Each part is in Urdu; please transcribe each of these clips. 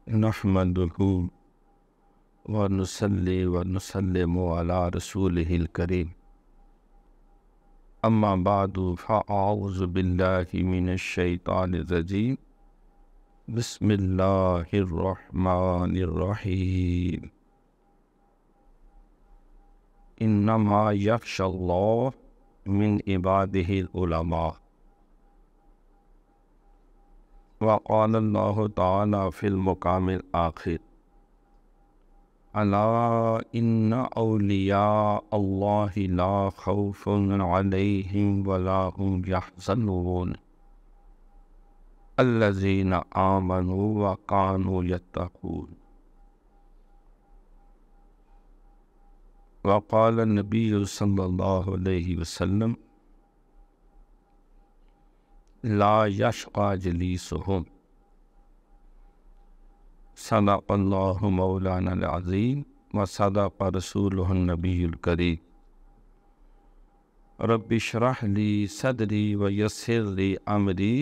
نحمده ونصلي ونسلم على رسوله الكريم أما بعد فأعوذ بالله من الشيطان الرجيم بسم الله الرحمن الرحيم إنما يخشى الله من عباده العلماء وقال الله تعالى في المقام الآخر ألا إن أولياء الله لا خوف عليهم ولا هم يحزنون الذين آمنوا وكانوا يتقون وقال النبي صلى الله عليه وسلم لا يشقى جليسهم صدق الله مولانا العظيم وصدق رسوله النبي الكريم رب اشرح لي صدري ويسر لي أمري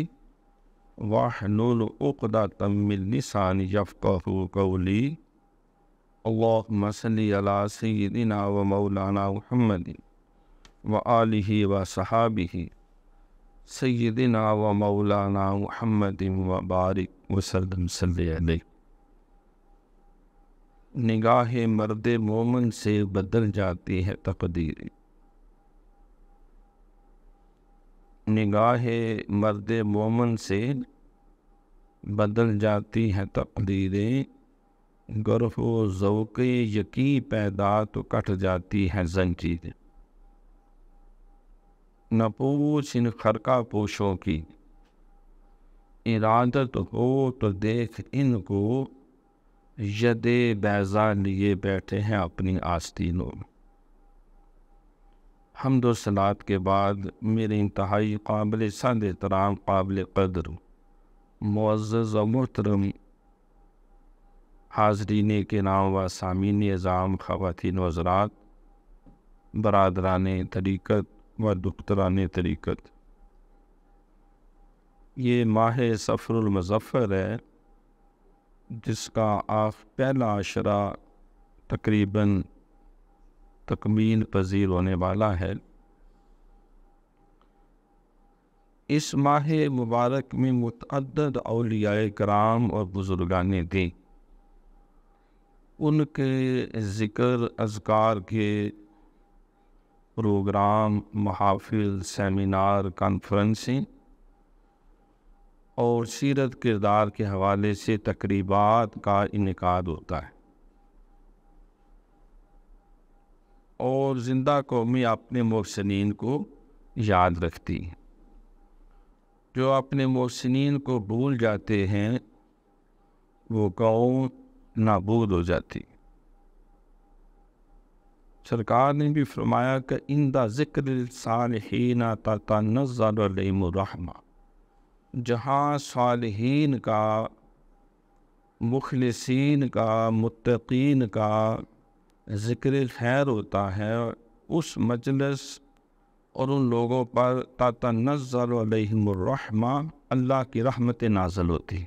واحلل عقدة من لساني يفقهوا قولي اللهم صل على سيدنا ومولانا محمد وآله وصحابه سیدنا و مولانا محمد وبارک وسلم صلی علیہ۔ نگاہ مرد مومن سے بدل جاتی ہے تقدیریں، نگاہ مرد مومن سے بدل جاتی ہیں تقدیریں، گرہ و ذوق یقین پیدا تو کٹ جاتی ہیں زنجیریں۔ نہ پوچھ ان خرقہ پوشوں کی، ارادت ہو تو دیکھ ان کو، ید بیضا لیے بیٹھے ہیں اپنی آستینوں میں۔ حمد و صلوات کے بعد میرے انتہائی قابل صد احترام، قابل قدر، معزز و محترم حاضرین کرام و سامعین اعظام، خواتین و حضرات، برادران طریقت و دختران طریقت، یہ ماہ صفر المظفر ہے جس کا پہلا عشرہ تقریباً تکمیل پذیر ہونے والا ہے۔ اس ماہ مبارک میں متعدد اولیاء کرام اور بزرگان دین، ان کے ذکر اذکار کے پروگرام، محافل، سیمینار، کانفرنسیں اور سیرت کردار کے حوالے سے تقریبات کا انعقاد ہوتا ہے، اور زندہ قومی اپنے محسنین کو یاد رکھتی ہیں۔ جو اپنے محسنین کو بھول جاتے ہیں وہ قوم نابود ہو جاتی۔ سرکار نے بھی فرمایا کہ عند ذکر الصالحین تتنزل علیہم الرحمہ، جہاں صالحین کا، مخلصین کا، متقین کا ذکر خیر ہوتا ہے، اس مجلس اور ان لوگوں پر تتنزل علیہم الرحمہ، اللہ کی رحمت نازل ہوتی،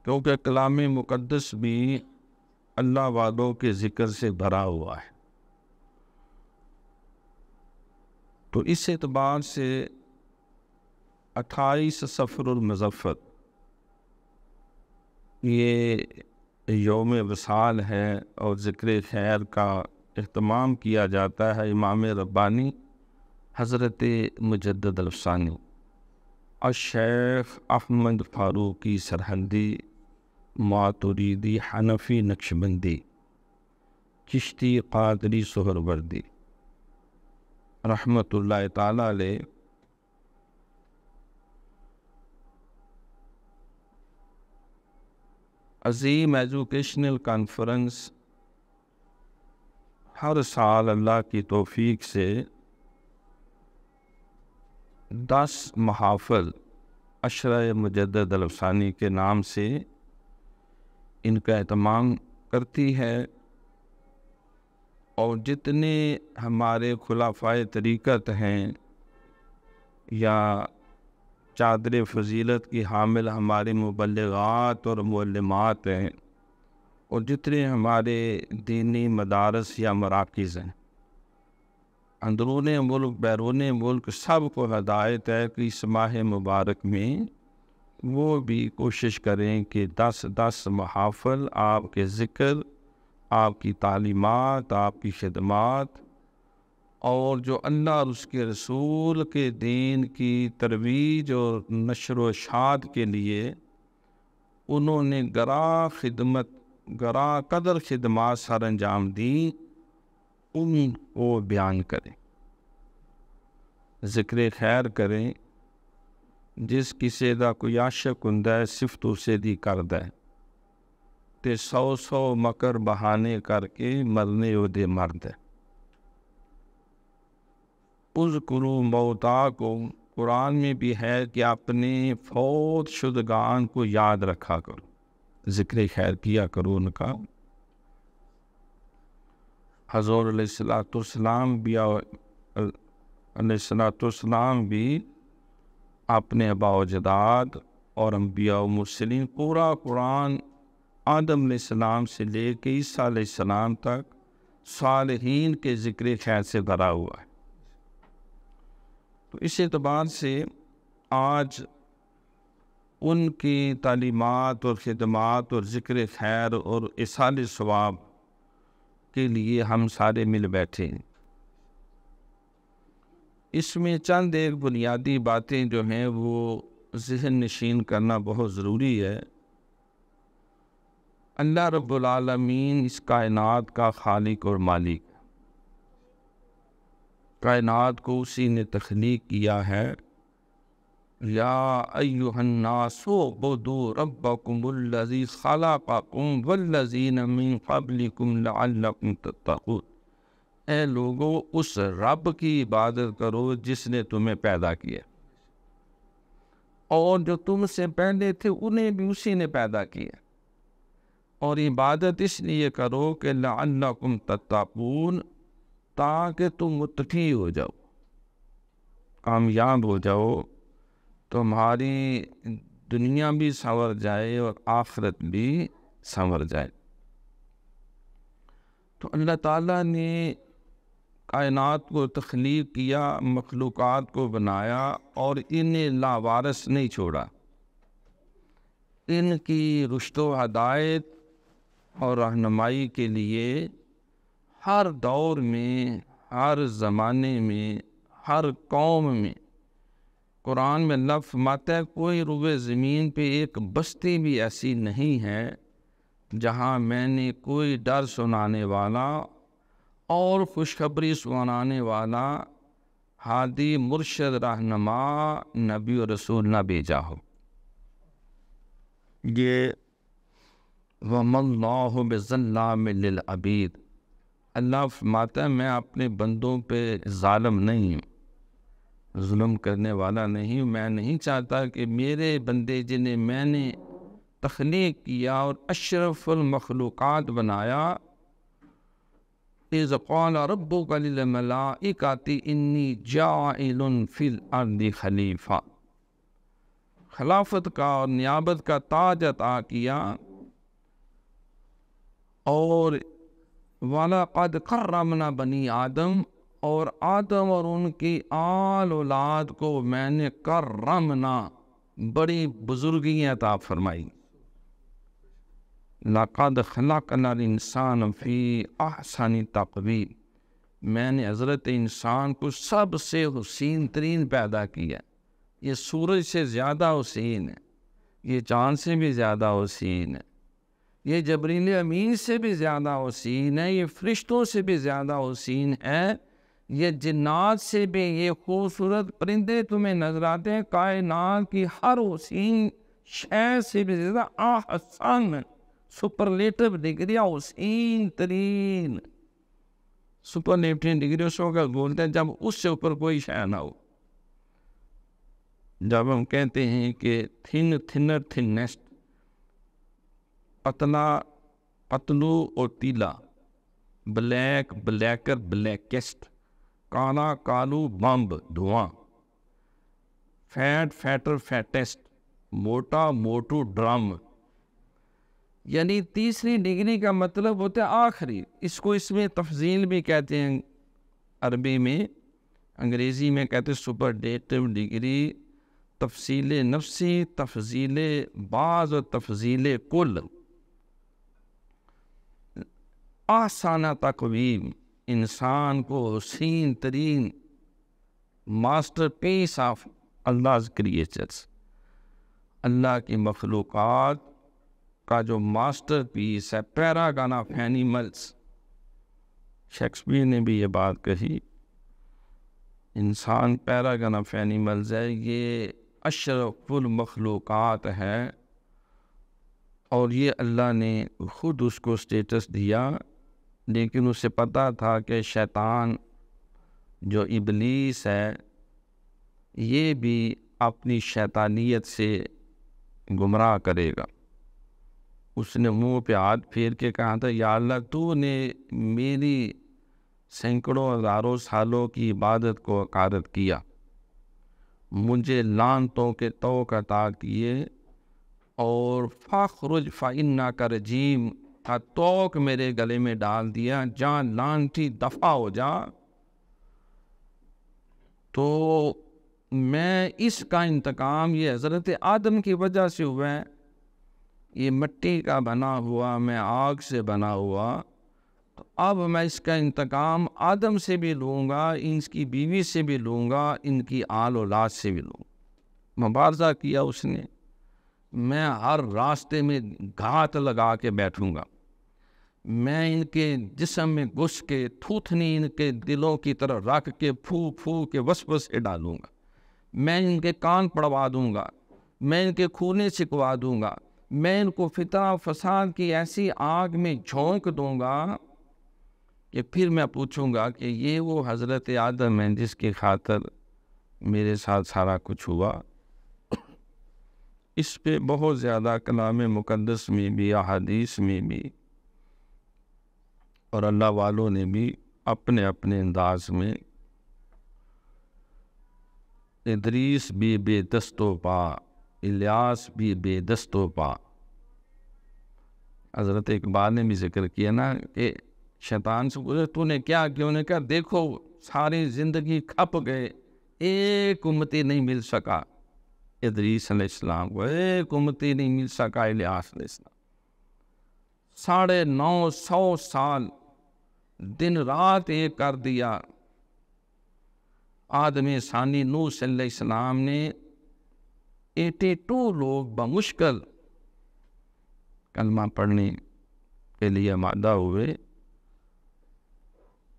کیونکہ کلام مقدس بھی اللہ والوں کے ذکر سے بھرا ہوا ہے۔ تو اس اعتبار سے 28 صفر المظفر یہ یوم وصال ہے، اور ذکر خیر کا اہتمام کیا جاتا ہے۔ امام ربانی حضرت مجدد الافسانی الشیخ احمد فاروقی سرہندی ماتریدی حنفی نقشبندی چشتی قادری سہروردی رحمۃ اللہ تعالیٰ علیہ عظیم ایجوکیشنل کانفرنس ہر سال اللہ کی توفیق سے 10 محافل عشرہ مجدد الافسانی کے نام سے ان کا اہتمام کرتی ہے، اور جتنے ہمارے خلفائے طریقت ہیں یا چادر فضیلت کی حامل ہمارے مبلغات اور معلمات ہیں، اور جتنے ہمارے دینی مدارس یا مراکز ہیں اندرون ملک بیرون ملک، سب کو ہدایت ہے کہ اس ماہ مبارک میں وہ بھی کوشش کریں کہ 10 محافل آپ کے ذکر، آپ کی تعلیمات، آپ کی خدمات، اور جو اللہ اور اس کے رسول کے دین کی ترویج اور نشر و اشاعت کے لیے انہوں نے گراں قدر خدمات سر انجام دیں، ان کو بیان کریں، ذکر خیر کریں۔ جس کسی دا کوئی عاشق ہوندا ہے صفت اسے دی کردا ہے، تے 100 مکر بہانے کر کے مرنے او دے مرد ہے۔ اذکروا موتاکم، قرآن میں بھی ہے کہ اپنے فوت شدگان کو یاد رکھا کرو، ذکر خیر کیا کرو ان کا۔ حضور علیہ السلام بھی اپنے آباء و اجداد اور انبیاء و مرسلین، پورا قرآن آدم علیہ السلام سے لے کے عیسیٰ علیہ السلام تک صالحین کے ذکر خیر سے بھرا ہوا ہے۔ تو اس اعتبار سے آج ان کی تعلیمات اور خدمات اور ذکر خیر اور ایصال ثواب کے لیے ہم سارے مل بیٹھے ہیں۔ اس میں چند ایک بنیادی باتیں جو ہیں وہ ذہن نشین کرنا بہت ضروری ہے۔ اللہ رب العالمین اس کائنات کا خالق اور مالک، کائنات کو اسی نے تخلیق کیا ہے۔ یا ایھا الناس اعبدوا ربکم الذی خلقکم والذین من قبلکم لعلکم تتقون، اے لوگو اس رب کی عبادت کرو جس نے تمہیں پیدا کیا، اور جو تم سے پہلے تھے انہیں بھی اسی نے پیدا کیا، اور عبادت اس لیے کرو کہ لعلکم تتقون، تاکہ تم متقی ہو جاؤ، کامیاب ہو جاؤ، تمہاری دنیا بھی سنور جائے اور آخرت بھی سنور جائے۔ تو اللہ تعالیٰ نے کائنات کو تخلیق کیا، مخلوقات کو بنایا، اور انہیں لاوارث نہیں چھوڑا۔ ان کی رشد و ہدایت اور رہنمائی کے لیے ہر دور میں، ہر زمانے میں، ہر قوم میں قرآن میں لفظ فرماتا ہے کوئی روئے زمین پہ ایک بستی بھی ایسی نہیں ہے جہاں میں نے کوئی ڈر سنانے والا اور خوشخبری سنانے والا ہادی مرشد رہنما نبی و رسول نہ بھیجا ہو۔ یہ وَمَا اللَّهُ بِظَلَّامٍ لِّلْعَبِيدِ، اللہ فرماتا ہے میں اپنے بندوں پہ ظالم نہیں ہوں، ظلم کرنے والا نہیں ہوں۔ میں نہیں چاہتا کہ میرے بندے جنہیں میں نے تخلیق کیا اور اشرف المخلوقات بنایا، اِذْ قَالَ رَبُّكَ لِلْمَلَائِكَةِ إِنِّي جَاعِلٌ فِي الْأَرْضِ خلیفہ، خلافت کا اور نیابت کا تاج عطا کیا، اور وَلَقَدْ كَرَّمْنَا بَنِي آدم، اور آدم اور ان کی آل اولاد کو میں نے کرمنا، بڑی بزرگی عطا فرمائی۔ لَقَدْ خَلَقْنَا الْإِنسَانَ فِي أَحْسَنِ تَقْوِيمٍ، میں نے حضرت انسان کو سب سے حسین ترین پیدا کیا۔ یہ سورج سے زیادہ حسین ہے، یہ چاند سے بھی زیادہ حسین ہے، یہ جبریل امین سے بھی زیادہ حسین ہے، یہ فرشتوں سے بھی زیادہ حسین ہے، یہ جنات سے بھی، یہ خوبصورت پرندے تمہیں نظر آتے ہیں، کائنات کی ہر حسین شے سے بھی زیادہ احسن، سپرلیٹو ڈگری، حسین ترین سپرلیٹو ڈگری اس وقت بولتے ہیں جب اس سے اوپر کوئی شے نہ ہو۔ جب ہم کہتے ہیں کہ تھنر تھنسٹ، پتلا پتلو اور تیلا، بلیک بلیکر بلیکسٹ، کالا کالو بمب دھواں، فیٹ فیٹر فیٹسٹ، موٹا موٹو ڈرم، یعنی تیسری ڈگری کا مطلب ہوتا ہے آخری. اس کو اس میں تفضیل بھی کہتے ہیں عربی میں، انگریزی میں کہتے ہیں سپرڈیٹیو ڈگری، تفصیل نفسی، تفضیل بعض اور تفضیل کل. آسانہ تقویم، انسان کو حسین ترین masterpiece of Allah creatures, اللہ کی مخلوقات کا جو ماسٹر پیس ہے، پیراگن آف اینیملز. شیکسپیئر نے بھی یہ بات کہی، انسان پیراگن آف اینیملز ہے، یہ اشرف المخلوقات ہے، اور یہ اللہ نے خود اس کو سٹیٹس دیا. لیکن اسے پتہ تھا کہ شیطان جو ابلیس ہے یہ بھی اپنی شیطانیت سے گمراہ کرے گا. اس نے منہ پہ ہاتھ پھیر کے کہا تھا، یا اللہ تو نے میری سینکڑوں ہزاروں سالوں کی عبادت کو عقارت کیا، مجھے لعنتوں کے طوق عطا کیے، اور فاخرج فإنک رجیم کا طوق میرے گلے میں ڈال دیا، جہاں لعنتی دفع ہو جا. تو میں اس کا انتقام، یہ حضرت آدم کی وجہ سے ہوا ہے، یہ مٹی کا بنا ہوا، میں آگ سے بنا ہوا، تو اب میں اس کا انتقام آدم سے بھی لوں گا، ان کی بیوی سے بھی لوں گا، ان کی آل اولاد سے بھی لوں گا. مبارزہ کیا اس نے، میں ہر راستے میں گھات لگا کے بیٹھوں گا، میں ان کے جسم میں گھس کے تھوتھنی ان کے دلوں کی طرح رکھ کے پھو پھو کے وسوسے ڈالوں گا، میں ان کے کان پڑوا دوں گا، میں ان کے خونے سکوا دوں گا، میں ان کو فتنہ فساد کی ایسی آگ میں جھونک دوں گا کہ پھر میں پوچھوں گا کہ یہ وہ حضرت آدم ہے جس کی خاطر میرے ساتھ سارا کچھ ہوا. اس پہ بہت زیادہ کلام مقدس میں بھی، احادیث میں بھی، اور اللہ والوں نے بھی اپنے اپنے انداز میں، ادریس بھی بے دست و پا، الیاس بھی بے دست و پا. حضرت اقبال نے بھی ذکر کیا نا کہ شیطان سے پوچھا تو نے کیا کیا، انہوں نے کہا دیکھو ساری زندگی کھپ گئے، ایک امتی نہیں مل سکا ادریس علیہ السلام کو، ایک امتی نہیں مل سکا الیاس علیہ السلام. 950 سال دن رات ایک کر دیا. آدم ثانی نوح صلی اللہ علیہ السلام نے 82 لوگ بمشکل کلمہ پڑھنے کے لیے آمادہ ہوئے.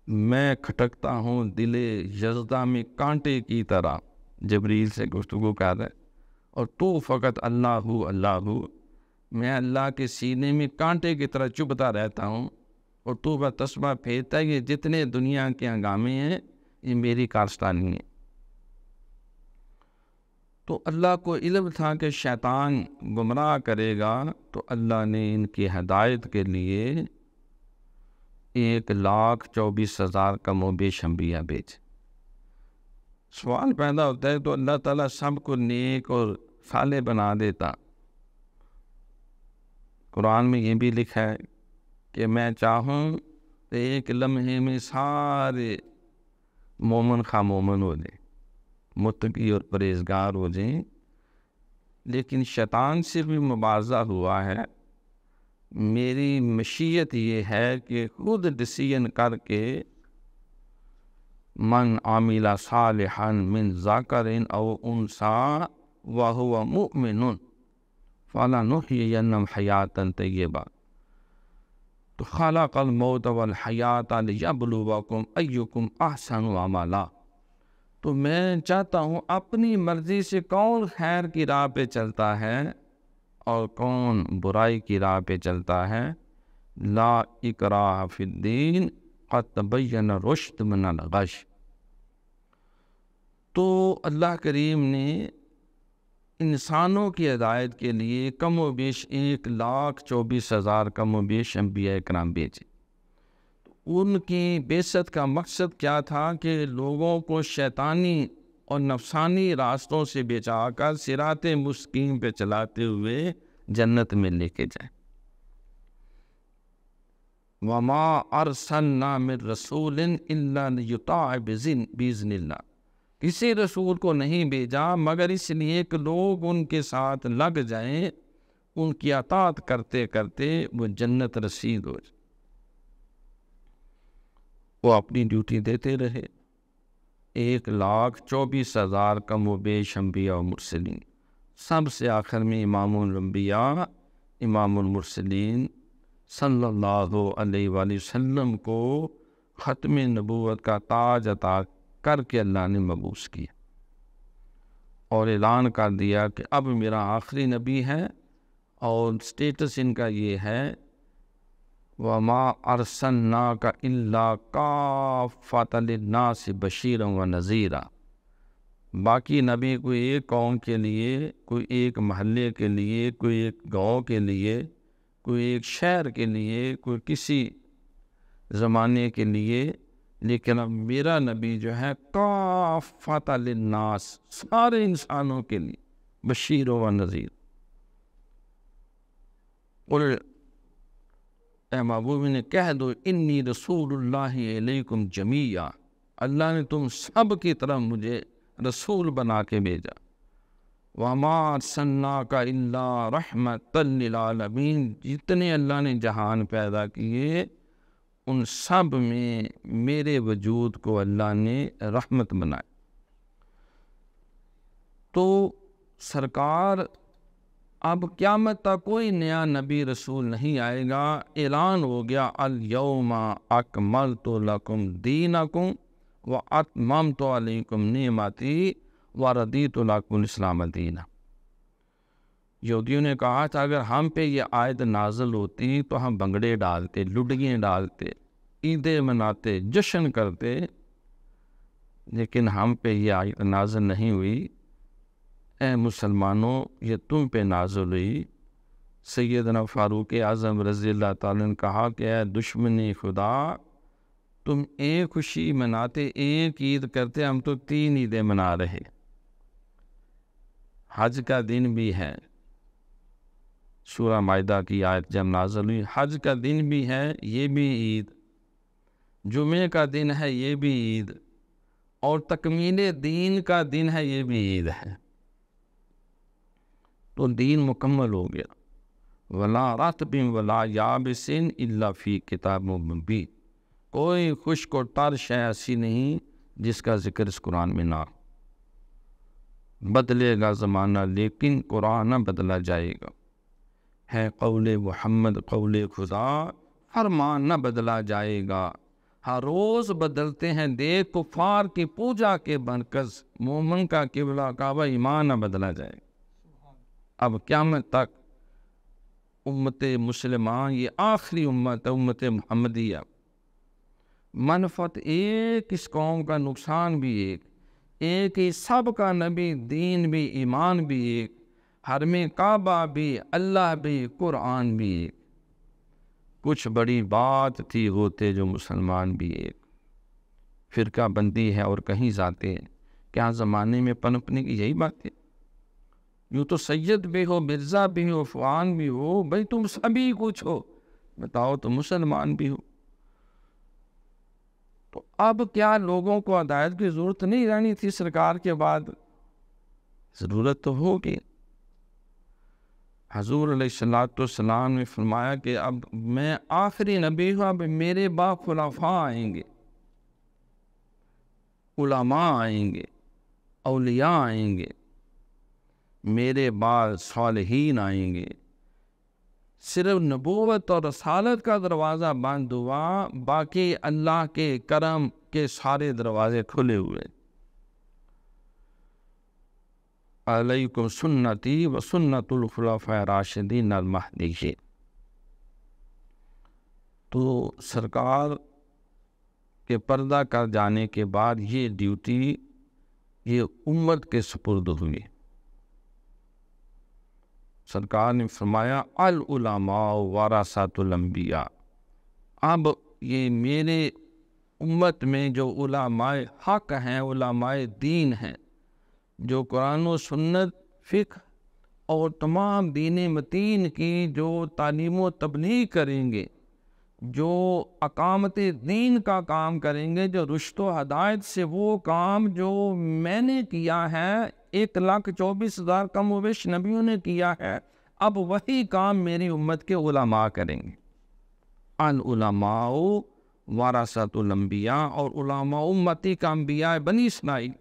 میں کھٹکتا ہوں دل یزدہ میں کانٹے کی طرح، جبریل سے گفتگو کر رہا ہے، اور تو فقط اللہ ہو اللہ ہو، میں اللہ کے سینے میں کانٹے کی طرح چبھتا رہتا ہوں، اور تو بس تسبیح پھیرتا ہے. یہ جتنے دنیا کے ہنگامے ہیں یہ میری کارستانی ہے. تو اللہ کو علم تھا کہ شیطان گمراہ کرے گا، تو اللہ نے ان کی ہدایت کے لیے 1,24,000 کم و بیش انبیاء بھیجے. سوال پیدا ہوتا ہے تو اللہ تعالیٰ سب کو نیک اور صالح بنا دیتا. قرآن میں یہ بھی لکھا ہے کہ میں چاہوں تو ایک لمحے میں سارے مومن خواہ مومن ہو جائیں، متقی اور پرہیزگار ہو جائیں. لیکن شیطان سے بھی مبارزہ ہوا ہے. میری مشیت یہ ہے کہ خود ڈیسیژن کر کے من عامل صالحا من ذکر او انثی وہو مؤمن فلنحیینہ حیاۃ طیبہ، تو خلق الموت والحیات لیبلوکم ایکم احسن عملا. تو میں چاہتا ہوں اپنی مرضی سے کون خیر کی راہ پہ چلتا ہے اور کون برائی کی راہ پہ چلتا ہے. لا اکراہ فی الدین قد تبین الرشد من الغی. تو اللہ کریم نے انسانوں کی ہدایت کے لیے کم و بیش 1,24,000 کم و بیش انبیاء اکرام بھیجے. ان کی بعثت کا مقصد کیا تھا کہ لوگوں کو شیطانی اور نفسانی راستوں سے بچا کر صراط مستقیم پہ چلاتے ہوئے جنت میں لے کے جائیں۔ وَمَا أَرْسَلْنَا مِن رَسُولٍ إِلَّا لِيُطَاعَ بِإِذْنِ اللَّهِ، کسی رسول کو نہیں بھیجا مگر اس لیے کہ لوگ ان کے ساتھ لگ جائیں، ان کی اطاعت کرتے کرتے وہ جنت رسید ہو جائے۔ وہ اپنی ڈیوٹی دیتے رہے۔ 1,24,000 کم و بیش انبیاء و مرسلین، سب سے آخر میں امام الانبیاء امام المرسلین صلی اللہ علیہ وآلہ وسلم کو ختم نبوت کا تاج عطا کر کے اللہ نے مبعوث کیا اور اعلان کر دیا کہ اب میرا آخری نبی ہے، اور سٹیٹس ان کا یہ ہے وَمَا أَرْسَلْنَاكَ إِلَّا كَافَّةً لِلنَّاسِ بَشِيرًا وَنَذِيرًا، باقی نبی کوئی ایک قوم کے لیے، کوئی ایک محلے کے لیے، کوئی ایک گاؤں کے لیے، کوئی ایک شہر کے لیے، کوئی کسی زمانے کے لیے، لیکن اب میرا نبی جو ہے کافۃ للناس، سارے انسانوں کے لیے بشیر و نذیر۔ قل، اے محبوب نے کہہ دو، انی رسول اللہ علیکم جمیعا، اللہ نے تم سب کی طرف مجھے رسول بنا کے بھیجا۔ وَمَا أَرْسَلْنَاكَ إِلَّا رَحْمَةً لِّلْعَالَمِينَ، جتنے اللہ نے جہان پیدا کیے ان سب میں میرے وجود کو اللہ نے رحمت بنایا۔ تو سرکار اب قیامت تک کوئی نیا نبی رسول نہیں آئے گا، اعلان ہو گیا الیوم اکملت لکم دینکم واتممت علیکم نعمتی ورضیت لکم الاسلام دینا۔ یہودیوں نے کہا تھا اگر ہم پہ یہ آیت نازل ہوتی تو ہم بنگڑے ڈالتے، لڈیاں ڈالتے، عیدیں مناتے، جشن کرتے، لیکن ہم پہ یہ آیت نازل نہیں ہوئی۔ اے مسلمانوں، یہ تم پہ نازل ہوئی۔ سیدنا فاروق اعظم رضی اللہ تعالیٰ نے کہا کہ اے دشمن خدا، تم ایک خوشی مناتے، ایک عید کرتے، ہم تو 3 عیدیں منا رہے۔ حج کا دن بھی ہے، سورہ مائدہ کی آیت جب نازل ہوئی، حج کا دن بھی ہے، یہ بھی عید، جمعے کا دن ہے، یہ بھی عید، اور تکمیل دین کا دن ہے، یہ بھی عید ہے۔ تو دین مکمل ہو گیا۔ وَلَا رَطْبٍ وَلَا يَابِسٍ إِلَّا فِي كِتَابٍ مُبِينٍ، کوئی خشک و تر شے ایسی نہیں جس کا ذکر اس قرآن میں نہ ہو۔ بدلے گا زمانہ لیکن قرآن نہ بدلا جائے گا، ہے قول محمد قول خدا، فرمان نہ بدلا جائے گا۔ ہر روز بدلتے ہیں دیکھ کفار کی پوجا کے مرکز، مومن کا قبلہ کعبہ ایمان نہ بدلا جائے گا۔ اب قیامت تک امت مسلمان یہ آخری امت ہے، امت محمدیہ، منفعت ایک، اس قوم کا نقصان بھی ایک ہی، سب کا نبی، دین بھی، ایمان بھی ایک، حرم کعبہ بھی، اللہ بھی، قرآن بھی ایک۔ کچھ بڑی بات تھی ہوتے جو مسلمان بھی ایک، فرقہ بندی ہے اور کہیں جاتے ہیں، کیا زمانے میں پنپنے کی یہی بات ہے؟ یوں تو سید بھی ہو، مرزا بھی ہو، فوان بھی ہو، بھئی تم سبھی کچھ ہو، بتاؤ تو مسلمان بھی ہو۔ تو اب کیا لوگوں کو ہدایت کی ضرورت نہیں رہنی تھی سرکار کے بعد؟ ضرورت تو ہوگی۔ حضور علیہ السلام نے فرمایا کہ اب میں آخری نبی ہوں، اب میرے بعد خلفاء آئیں گے، علماء آئیں گے، اولیاء آئیں گے، میرے بعد صالحین آئیں گے۔ صرف نبوت اور رسالت کا دروازہ بند ہوا، باقی اللہ کے کرم کے سارے دروازے کھلے ہوئے۔ علیکم سنتی و سنت الخلفاء الراشدین المہدیین۔ تو سرکار کے پردہ کر جانے کے بعد یہ ڈیوٹی یہ امت کے سپرد ہوئی۔ سرکار نے فرمایا العلماء ورثۃ الانبیاء، اب یہ میرے امت میں جو علماء حق ہیں، علماء دین ہیں، جو قرآن و سنت، فقہ اور تمام دین متین کی جو تعلیم و تبلیغ کریں گے، جو اقامت دین کا کام کریں گے، جو رشد و ہدایت سے وہ کام جو میں نے کیا ہے، 1,24,000 کم و بیش نبیوں نے کیا ہے، اب وہی کام میری امت کے علماء کریں گے۔ العلماء ورثۃ الانبیاء، اور علماء امتی کا انبیاء بنی اسرائیل۔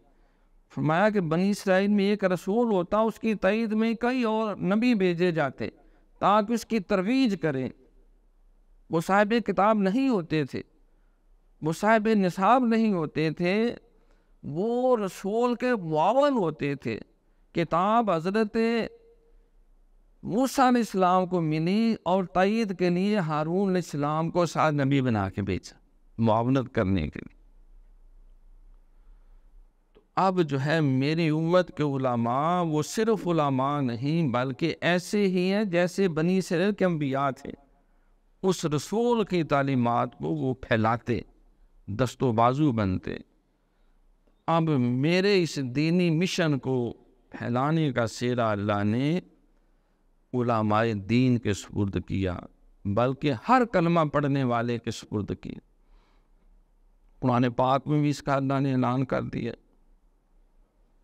فرمایا کہ بنی اسرائیل میں ایک رسول ہوتا، اس کی تائید میں کئی اور نبی بھیجے جاتے تاکہ اس کی ترویج کریں۔ وہ صاحب کتاب نہیں ہوتے تھے، وہ صاحب نصاب نہیں ہوتے تھے، وہ رسول کے معاون ہوتے تھے۔ کتاب حضرت موسیٰ علیہ السلام کو ملی اور تائید کے لیے ہارون علیہ السلام کو ساتھ نبی بنا کے بھیجا، معاونت کرنے کے لیے۔ تو اب جو ہے میری امت کے علماء وہ صرف علماء نہیں بلکہ ایسے ہی ہیں جیسے بنی اسرائیل کے انبیاء تھے۔ اس رسول کی تعلیمات کو وہ پھیلاتے، دست و بازو بنتے۔ اب میرے اس دینی مشن کو پھیلانے کا سہرا اللہ نے علماء دین کے سپرد کیا، بلکہ ہر کلمہ پڑھنے والے کے سپرد کیا۔ قرآن پاک میں بھی اس کا اللہ نے اعلان کر دیا۔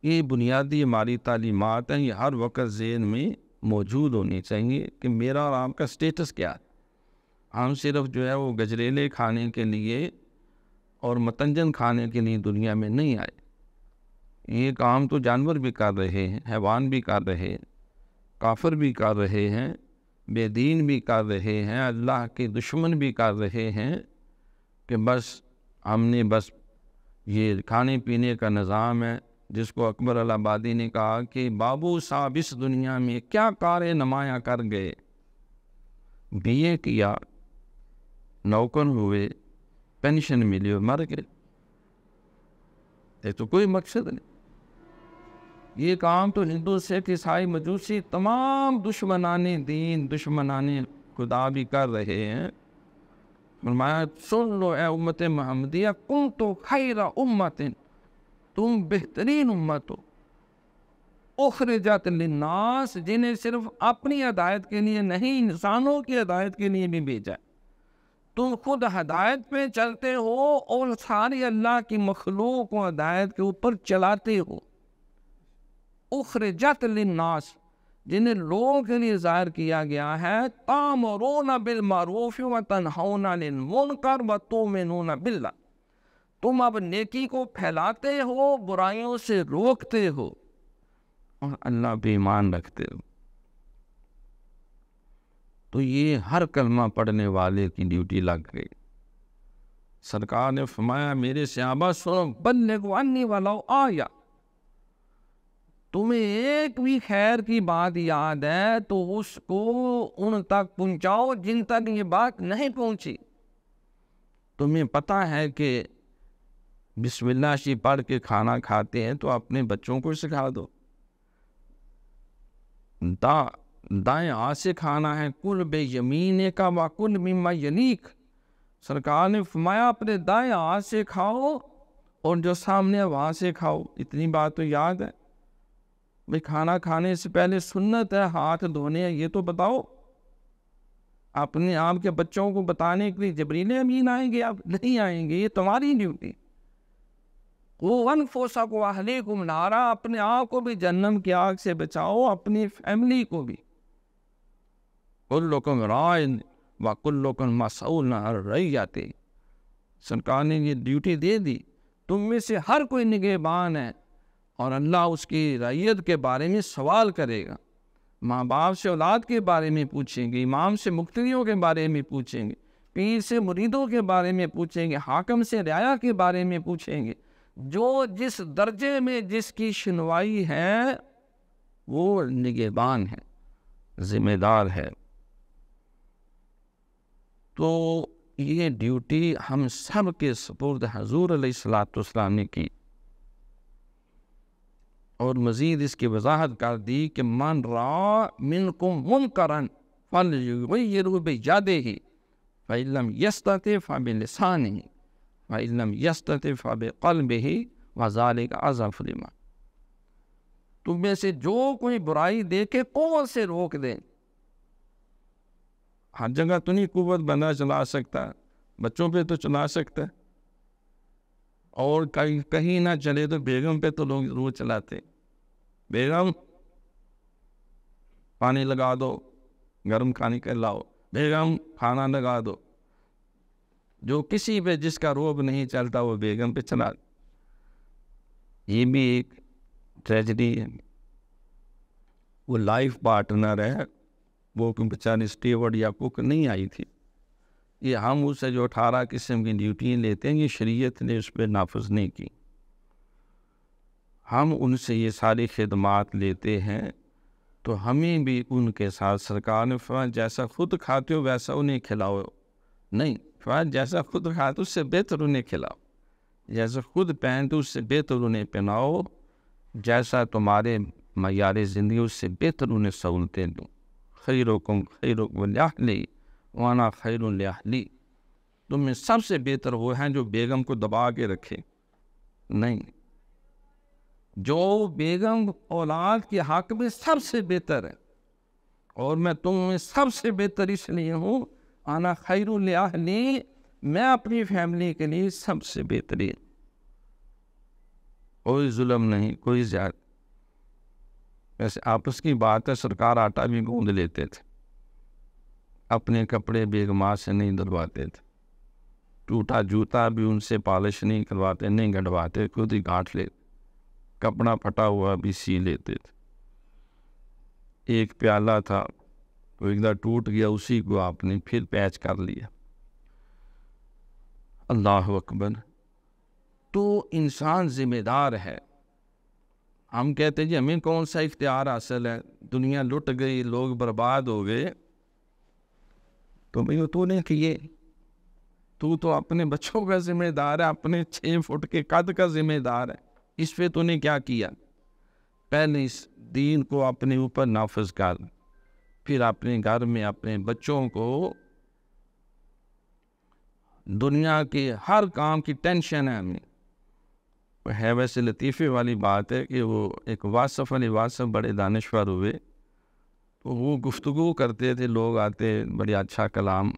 یہ بنیادی ہماری تعلیمات ہیں، یہ ہر وقت ذہن میں موجود ہونی چاہیے کہ میرا اور آپ کا سٹیٹس کیا ہے۔ ہم صرف جو ہے وہ گجریلے کھانے کے لیے اور متنجن کھانے کے لیے دنیا میں نہیں آئے۔ یہ کام تو جانور بھی کر رہے ہیں، حیوان بھی کر رہے ہیں، کافر بھی کر رہے ہیں، بے دین بھی کر رہے ہیں، اللہ کے دشمن بھی کر رہے ہیں، کہ بس ہم نے بس یہ کھانے پینے کا نظام ہے، جس کو اکبر الآبادی نے کہا کہ بابو صاحب اس دنیا میں کیا کار نمایاں کر گئے، بی اے کیا، نوکر ہوئے، پینشن ملی اور مر گئے۔ یہ تو کوئی مقصد نہیں۔ یہ کام تو ہندو، سکھ، عیسائی، مجوسی، تمام دشمنان دین، دشمنان خدا بھی کر رہے ہیں۔ فرمایا سن لو اے امت محمدیہ، کن تو خیر امت، تم بہترین امت ہو، اخرجت للناس، جنہیں صرف اپنی ہدایت کے لیے نہیں انسانوں کی ہدایت کے لیے بھی بھیجا۔ تم خود ہدایت پہ چلتے ہو اور ساری اللہ کی مخلوق کو ہدایت کے اوپر چلاتے ہو۔ اخرجت للناس، جنہیں لوگوں کے لیے ظاہر کیا گیا ہے، تامرون بالمعروف وتنہون عن المنکر وتؤمنون باللہ، تم اب نیکی کو پھیلاتے ہو، برائیوں سے روکتے ہو اور اللہ پہ ایمان رکھتے ہو۔ تو یہ ہر کلمہ پڑھنے والے کی ڈیوٹی لگ گئی۔ سرکار نے فرمایا میرے صحابہ سنو، بلغوا عنی ولو آیہ، تمہیں ایک بھی خیر کی بات یاد ہے تو اس کو ان تک پہنچاؤ جن تک یہ بات نہیں پہنچی۔ تمہیں پتہ ہے کہ بسم اللہ شی پڑھ کے کھانا کھاتے ہیں تو اپنے بچوں کو سکھا دو۔ دائیں ہاتھ سے کھانا ہے، کل بے یمین کا وکل مما یلیک، سرکار نے فرمایا اپنے دائیں ہاتھ سے کھاؤ اور جو سامنے ہے وہاں سے کھاؤ۔ اتنی بات تو یاد ہے بھئی، کھانا کھانے سے پہلے سنت ہے ہاتھ دھونے ہیں، یہ تو بتاؤ۔ اپنے آپ کے بچوں کو بتانے کے لیے جبریل امین آئیں گے؟ آپ نہیں آئیں گے، یہ تمہاری ڈیوٹی۔ وَأَنفُسَكُمْ وَأَهْلِيكُمْ نَارًا، اپنے آپ کو بھی جہنم کی آگ سے بچاؤ، اپنی فیملی کو بھی۔ كُلُّكُمْ رَاعٍ وَكُلُّكُمْ مَسْئُولٌ عَنْ رَعِيَّتِهِ، سرکار نے یہ ڈیوٹی دے دی، تم میں سے ہر کوئی نگہبان ہے اور اللہ اس کی رعیت کے بارے میں سوال کرے گا۔ ماں باپ سے اولاد کے بارے میں پوچھیں گے، امام سے مقتدیوں کے بارے میں پوچھیں گے، پیر سے مریدوں کے بارے میں پوچھیں گے، حاکم سے رعایا کے بارے میں پوچھیں گے۔ جو جس درجے میں جس کی شنوائی ہے وہ نگہبان ہے، ذمہ دار ہے۔ تو یہ ڈیوٹی ہم سب کے سپرد حضور علیہ السلام نے کی، اور مزید اس کی وضاحت کر دی کہ من رأى منکم منکرا فلیغیرہ بیدہ فإن لم یستطع فبلسانہ فإن لم یستطع فبقلبہ وذلک اضعف الایمان۔ تم میں سے جو کوئی برائی دیکھے قوت سے روک دیں. ہر جگہ تو نہیں قوت بندہ چلا سکتا، بچوں پہ تو چلا سکتا ہے، اور کہیں نہ چلے تو بیگم پہ تو لوگ ضرور چلاتے. بیگم پانی لگا دو، گرم کھانے کے لاؤ، بیگم کھانا لگا دو. جو کسی پہ جس کا روب نہیں چلتا وہ بیگم پہ چلا. یہ بھی ایک ٹریجڈی ہے. وہ لائف پارٹنر ہے، وہ بیچاری اسٹیورڈ یا کوک نہیں آئی تھی. یہ ہم اسے جو 18 قسم کی ڈیوٹی لیتے ہیں، یہ شریعت نے اس پہ نافذ نہیں کی. ہم ان سے یہ ساری خدمات لیتے ہیں تو ہمیں بھی ان کے ساتھ سرکار نے فرمایا جیسا خود کھاتے ہو ویسا انہیں کھلاؤ. نہیں، فرمایا جیسا خود کھاتے اس سے بہتر انہیں کھلاؤ، جیسا خود پہنتے اس سے بہتر انہیں پہناؤ، جیسا تمہارے معیار زندگی اس سے بہتر انہیں سہولتیں دو. خیرکم خیرکم لأہلی وانا خیر لأہلی. تم میں سب سے بہتر وہ ہیں جو بیگم کو دبا کے رکھے. نہیں، جو بیگم اولاد کے حق میں سب سے بہتر ہے، اور میں تم میں سب سے بہتر اس لیے ہوں، انا خیر لأہلی، میں اپنی فیملی کے لیے سب سے بہترین. کوئی ظلم نہیں، کوئی زیادہ. ویسے آپس کی بات ہے، سرکار آٹا بھی گوندھ لیتے تھے، اپنے کپڑے بیگمات سے نہیں دلواتے تھے، ٹوٹا جوتا بھی ان سے پالش نہیں کرواتے، نہیں گڑواتے، خود ہی گانٹھ لیتے، کپڑا پھٹا ہوا بھی سی لیتے تھے. ایک پیالہ تھا تو ایک دفعہ ٹوٹ گیا، اسی کو آپ نے پھر پیچ کر لیا. اللہ اکبر. تو انسان ذمہ دار ہے. ہم کہتے ہیں جی ہمیں کون سا اختیار حاصل ہے، دنیا لٹ گئی، لوگ برباد ہو گئے. تو بھئی تو نے کیے، تو اپنے بچوں کا ذمہ دار ہے، اپنے 6 فٹ کے قد کا ذمہ دار ہے. اس پہ تو نے کیا کیا؟ پہلے اس دین کو اپنے اوپر نافذ کر، پھر اپنے گھر میں اپنے بچوں کو دنیا کے ہر کام کی ٹینشن ہے ہمیں. ہے ویسے لطیفے والی بات ہے کہ وہ ایک واصف علی واصف بڑے دانشور ہوئے، تو وہ گفتگو کرتے تھے، لوگ آتے، بڑے اچھا کلام،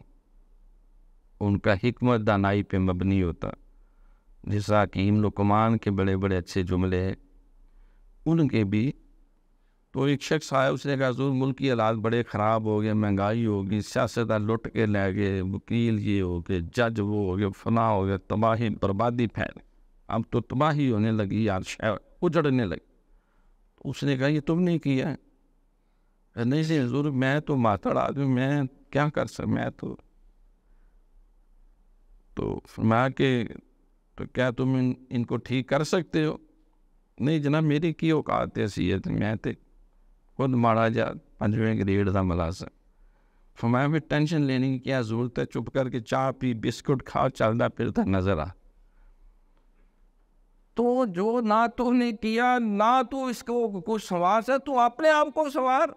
ان کا حکمت دانائی پہ مبنی ہوتا، جیسا حکیم لقمان کے بڑے بڑے اچھے جملے ہیں ان کے بھی. تو ایک شخص آیا، اس نے کہا حضور ملک کی حالات بڑے خراب ہو گئے، مہنگائی ہوگی، سیاستدان لٹ کے لے گئے، وکیل یہ ہو گئے، جج وہ ہو گئے، فنا ہو گئے، تباہی بربادی پھیل، اب تو تباہی ہونے لگی یار، شہر اجڑنے لگی. اس نے کہا یہ تم نے کیا ہے؟ نہیں جی حضور میں تو ماتڑ آدمی، میں کیا کر سکتا، میں تو فرمایا کہ تو کیا تم ان کو ٹھیک کر سکتے ہو؟ نہیں جناب میری کی اوقات ایسی ہے، میں تے خود مارا جا 5ویں گریڈ کا ملازم. فرمایا پھر ٹینشن لینے کی کیا ضرورت ہے، چپ کر کے چائے پی، بسکٹ کھا، چلتا پھرتا نظر آ. تو جو نہ تو نے کیا، نہ تو اس کو کچھ سنوار سے، تو اپنے آپ کو سنوار،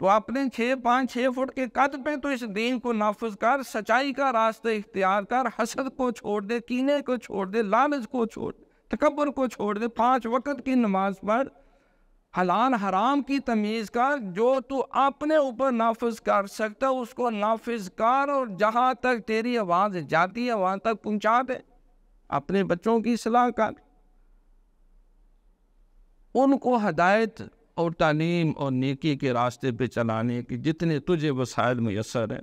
تو اپنے 6 فٹ کے قد پہ تو اس دین کو نافذ کر، سچائی کا راستہ اختیار کر، حسد کو چھوڑ دے، کینے کو چھوڑ دے، لالچ کو چھوڑ دے، تکبر کو چھوڑ دے، 5 وقت کی نماز پڑھ، حلال حرام کی تمیز کر، جو تو اپنے اوپر نافذ کر سکتا اس کو نافذ کر، اور جہاں تک تیری آواز جاتی ہے وہاں تک پہنچا دے. اپنے بچوں کی اصلاح کر، ان کو ہدایت اور تعلیم اور نیکی کے راستے پہ چلانے کی جتنے تجھے وسائل میسر ہیں،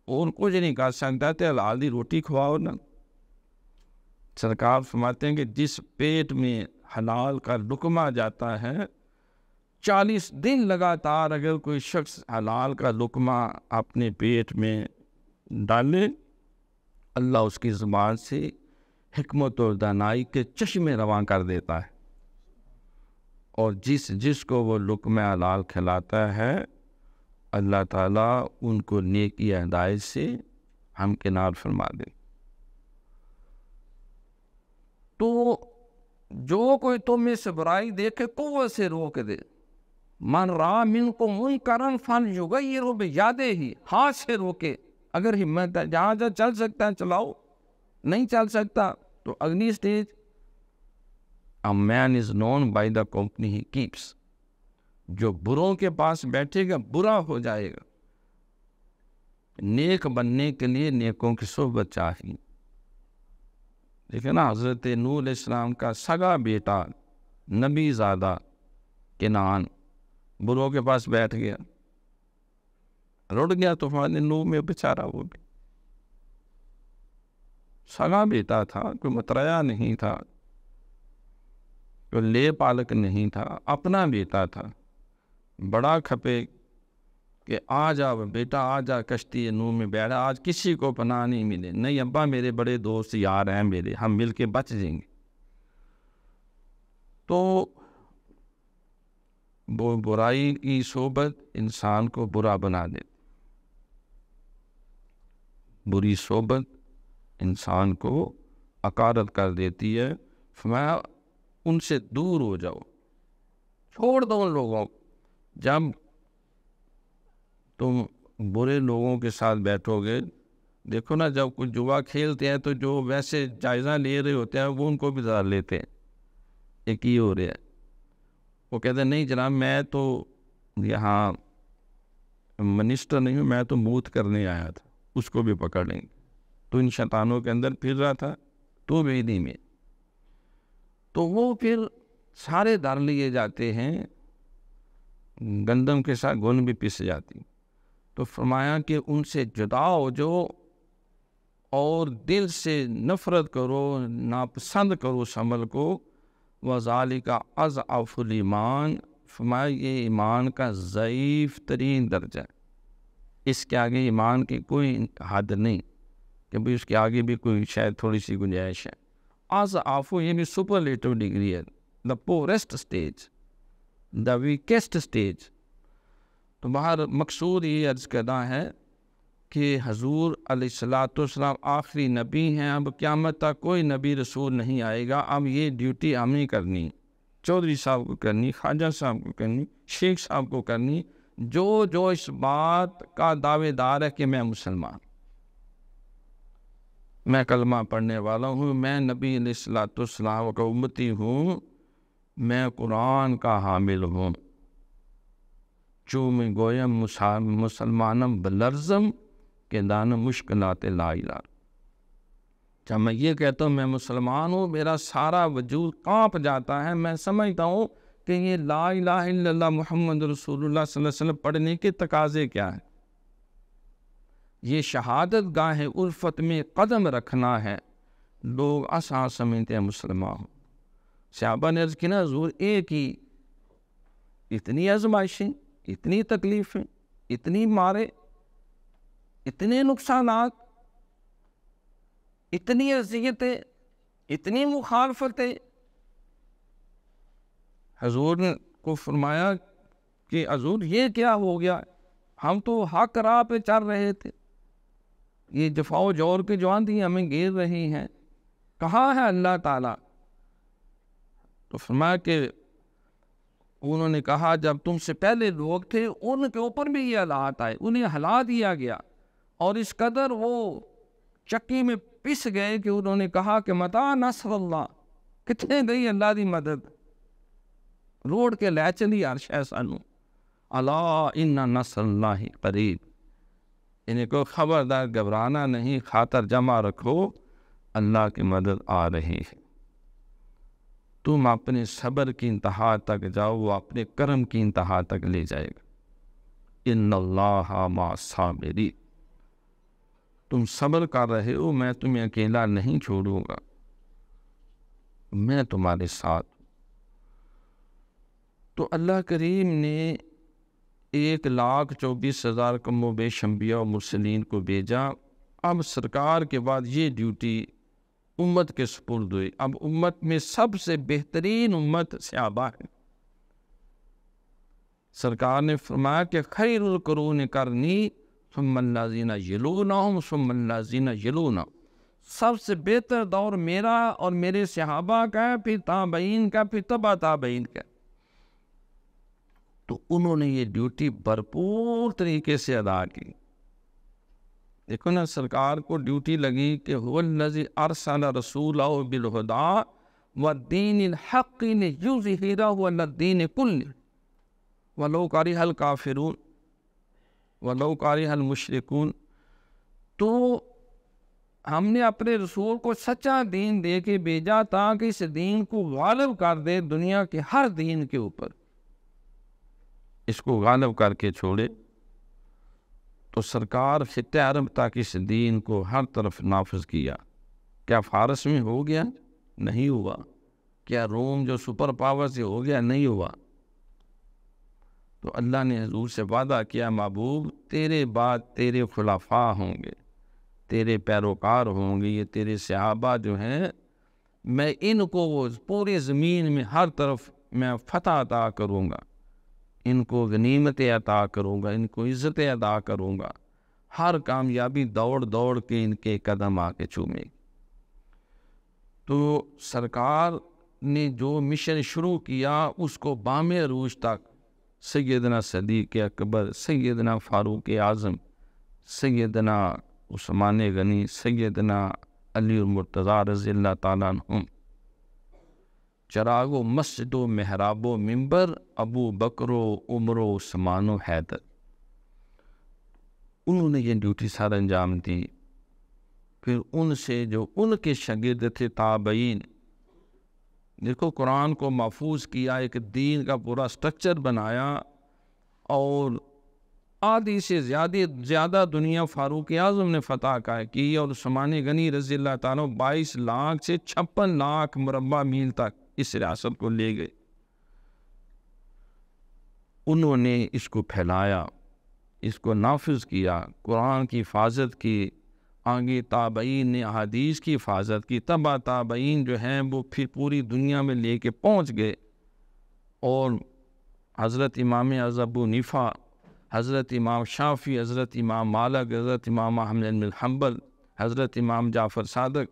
ان کو جو نہیں کر سکتا تو حلال دی روٹی کھواؤ نا. سرکار فرماتے ہیں کہ جس پیٹ میں حلال کا لقمہ جاتا ہے، 40 دن لگاتار اگر کوئی شخص حلال کا لقمہ اپنے پیٹ میں ڈالے، اللہ اس کی زبان سے حکمت اور دانائی کے چشمے رواں کر دیتا ہے. اور جس کو وہ لقمہ حلال کھلاتا ہے، اللہ تعالیٰ ان کو نیکی ہدایت سے ہمکنار فرما دے. تو جو کوئی تم میں سے برائی دیکھے قوت سے روک دے. من را منکم منکرا فلیغیرہ بیدہ، ہاتھ سے روکے. اگر ہمت ہے، جہاں چل سکتا ہے چلاؤ، نہیں چل سکتا تو اگلی stage A man is known by the company he keeps. جو بروں کے پاس بیٹھے گا برا ہو جائے گا. نیک بننے کے لیے نیکوں کی صحبت چاہیے. دیکھیں نا حضرت نوح علیہ السلام کا سگا بیٹا نبی زادہ کنعان بروں کے پاس بیٹھ گیا, رڑ گیا طوفان نوح میں بیچارہ. وہ بھی سگا بیٹا تھا, کوئی متریا نہیں تھا, کوئی لے پالک نہیں تھا, اپنا بیٹا تھا. بڑا کھپے کہ آ جا بیٹا, آ جا کشتی نوح میں بیٹھا, آج کسی کو پناہ نہیں ملے. نہیں ابا, میرے بڑے دوست یار ہیں میرے, ہم مل کے بچ جائیں گے. تو وہ برائی کی صحبت انسان کو برا بنا دیتی, بری صحبت انسان کو عقارت کر دیتی ہے. فرمایا ان سے دور ہو جاؤ, چھوڑ دو ان لوگوں کو. جب تم برے لوگوں کے ساتھ بیٹھو گے, دیکھو نا جب کوئی جوا کھیلتے ہیں تو جو ویسے جائزہ لے رہے ہوتے ہیں وہ ان کو بھی ذرا لیتے ہیں. ایک ہی ہو رہا ہے, وہ کہتے ہیں نہیں جناب میں تو یہاں منسٹر نہیں ہوں, میں تو موت کرنے آیا تھا, اس کو بھی پکڑ لیں گے. تو ان شیطانوں کے اندر پھر رہا تھا تو بھی نہیں میں. تو وہ پھر سارے در لیے جاتے ہیں, گندم کے ساتھ گن بھی پس جاتی. تو فرمایا کہ ان سے جدا ہو جو اور دل سے نفرت کرو, ناپسند کرو اس عمل کو. وَذَلِكَ أَضْعَفُ الْإِيمَانِ, فرمایا یہ ایمان کا ضعیف ترین درجہ ہے. اس کے آگے ایمان کی کوئی حد نہیں کہ بھی اس کے آگے بھی کوئی شاید تھوڑی سی گنجائش ہے. اضعف یہ بھی سپرلیٹو ڈگری ہے, دا پورسٹ اسٹیج, دا ویکسٹ اسٹیج. تو باہر مقصود یہ عرض کرنا ہے کہ حضور علیہ السلام آخری نبی ہیں. اب قیامت تک کوئی نبی رسول نہیں آئے گا. اب یہ ڈیوٹی ہمیں کرنی, چودھری صاحب کو کرنی, خواجہ صاحب کو کرنی, شیخ صاحب کو کرنی, جو اس بات کا دعوے دار ہے کہ میں مسلمان, میں کلمہ پڑھنے والا ہوں, میں نبی علیہ السلام کا امتی ہوں, میں قرآن کا حامل ہوں. چو میں گویم مسلمانم بلرزم کہ دان مشکلات لا الہ. جب میں یہ کہتا ہوں میں مسلمان ہوں, میرا سارا وجود کانپ جاتا ہے. میں سمجھتا ہوں کہ یہ لا الہ الا اللہ محمد رسول اللہ صلی اللہ علیہ وسلم پڑھنے کے تقاضے کیا ہیں. یہ شہادت گاہ الفت میں قدم رکھنا ہے. لوگ آسان سمجھتے ہیں مسلمان ہوں. صحابہ نے عرض کی نا حضور ایک ہی, اتنی آزمائشیں, اتنی تکلیفیں, اتنی مارے, اتنے نقصانات, اتنی اذیتیں, اتنی مخالفتیں. حضور نے کو فرمایا کہ حضور یہ کیا ہو گیا, ہم تو حق راہ پہ چل رہے تھے, یہ جفا و جور کے جو آندھی ہمیں گھیر رہی ہیں, کہاں ہے اللہ تعالیٰ. تو فرمایا کہ انہوں نے کہا جب تم سے پہلے لوگ تھے ان کے اوپر بھی یہ حالات آئے, انہیں ہلا دیا گیا, اور اس قدر وہ چکی میں پس گئے کہ انہوں نے کہا کہ متا نصر اللہ, کتنے گئی اللہ دی مدد, روڑ کے لے چلی عرش سانو. الا ان نصر اللہ قریب, انہیں کو خبردار گھبرانا نہیں, خاطر جمع رکھو, اللہ کی مدد آ رہی ہے. تم اپنے صبر کی انتہا تک جاؤ, وہ اپنے کرم کی انتہا تک لے جائے گا. ان اللہ مع الصابرین, تم صبر کر رہے ہو, میں تمہیں اکیلا نہیں چھوڑوں گا, میں تمہارے ساتھ. تو اللہ کریم نے 1,24,000 کم و بیش انبیاء و مرسلین کو بھیجا. اب سرکار کے بعد یہ ڈیوٹی امت کے سپرد ہوئی. اب امت میں سب سے بہترین امت صحابہ ہے. سرکار نے فرمایا کہ خیر القرون کرنی ثم الذین یلونہم ثم الذین یلونہم, سب سے بہتر دور میرا اور میرے صحابہ کا ہے, پھر تابعین کا, پھر تبع تابعین کا. تو انہوں نے یہ ڈیوٹی بھرپور طریقے سے ادا کی. دیکھو نا, سرکار کو ڈیوٹی لگی کہ هو الذی ارسل رسولہ بالہدی والدین الحق لیظہرہ علی الدین کلہ ولو کرہ الکافرون ولو کرہ المشرکون۔ تو ہم نے اپنے رسول کو سچا دین دے کے بھیجا تاکہ اس دین کو غالب کر دے دنیا کے ہر دین کے اوپر، اس کو غالب کر کے چھوڑے۔ تو سرکار خطہ عرب تک اس دین کو ہر طرف نافذ کیا۔ کیا فارس میں ہو گیا؟ نہیں ہوا۔ کیا روم جو سپر پاور سے ہو گیا؟ نہیں ہوا۔ تو اللہ نے حضور سے وعدہ کیا، محبوب تیرے بعد تیرے خلفاء ہوں گے، تیرے پیروکار ہوں گے، یہ تیرے صحابہ جو ہیں، میں ان کو وہ پورے زمین میں ہر طرف میں فتح عطا کروں گا، ان کو غنیمتیں عطا کروں گا، ان کو عزتیں عطا کروں گا، ہر کامیابی دوڑ دوڑ کے ان کے قدم آ کے چومے۔ تو سرکار نے جو مشن شروع کیا اس کو بام عروج تک سیدنا صدیق اکبر، سیدنا فاروق اعظم، سیدنا عثمان غنی، سیدنا علی المرتضیٰ رضی اللہ تعالیٰ عنہم، چراغ و مسجد و محراب و منبر ابو بکر و عمر و عثمان و حیدر، انہوں نے یہ ڈیوٹی سر انجام دی۔ پھر ان سے جو ان کے شاگرد تھے تابعین، دیکھو قرآن کو محفوظ کیا، ایک دین کا پورا سٹرکچر بنایا، اور آدھی سے زیادہ دنیا فاروق اعظم نے فتح کی، اور عثمان غنی رضی اللہ تعالیٰ 22 لاکھ سے 56 لاکھ مربع میل تک اس ریاست کو لے گئے۔ انہوں نے اس کو پھیلایا، اس کو نافذ کیا، قرآن کی حفاظت کی، آگے تابعین نے احادیث کی حفاظت کی، تبع تابعین جو ہیں وہ پھر پوری دنیا میں لے کے پہنچ گئے، اور حضرت امام اعظم ابو حنیفہ، حضرت امام شافعی، حضرت امام مالک، حضرت امام احمد بن حنبل، حضرت امام جعفر صادق،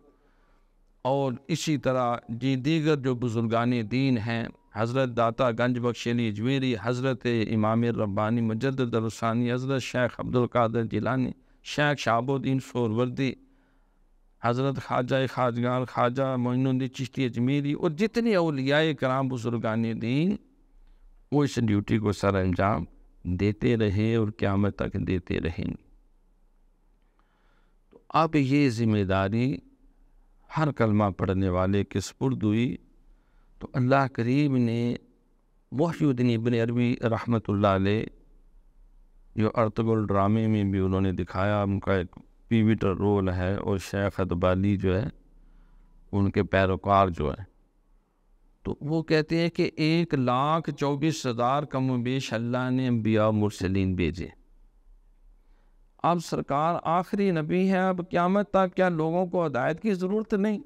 اور اسی طرح دیگر جو بزرگان دین ہیں، حضرت داتا گنج بخش علی اجمیری، حضرت امام ربانی مجدد الثانی، حضرت شیخ عبد القادر جیلانی، شیخ شہاب الدین سہروردی، حضرت خواجہ خواجگان خواجہ معین الدین چشتی اجمیری، اور جتنے اولیاء کرام بزرگان دین، وہ اس ڈیوٹی کو سر انجام دیتے رہے اور قیامت تک دیتے رہیں۔ تو اب یہ ذمہ داری ہر کلمہ پڑھنے والے کے سپرد ہوئی۔ تو اللہ کریم نے محی الدین ابن عربی رحمۃ اللہ علیہ، جو ارطغرل ڈرامے میں بھی انہوں نے دکھایا، ان کا ایک پیوٹر رول ہے، اور شیخ ادبالی جو ہے ان کے پیروکار جو ہیں، تو وہ کہتے ہیں کہ 1,24,000 کم و بیش اللہ نے انبیاء و مرسلین بھیجے۔ اب سرکار آخری نبی ہے، اب قیامت تک کیا لوگوں کو ہدایت کی ضرورت نہیں،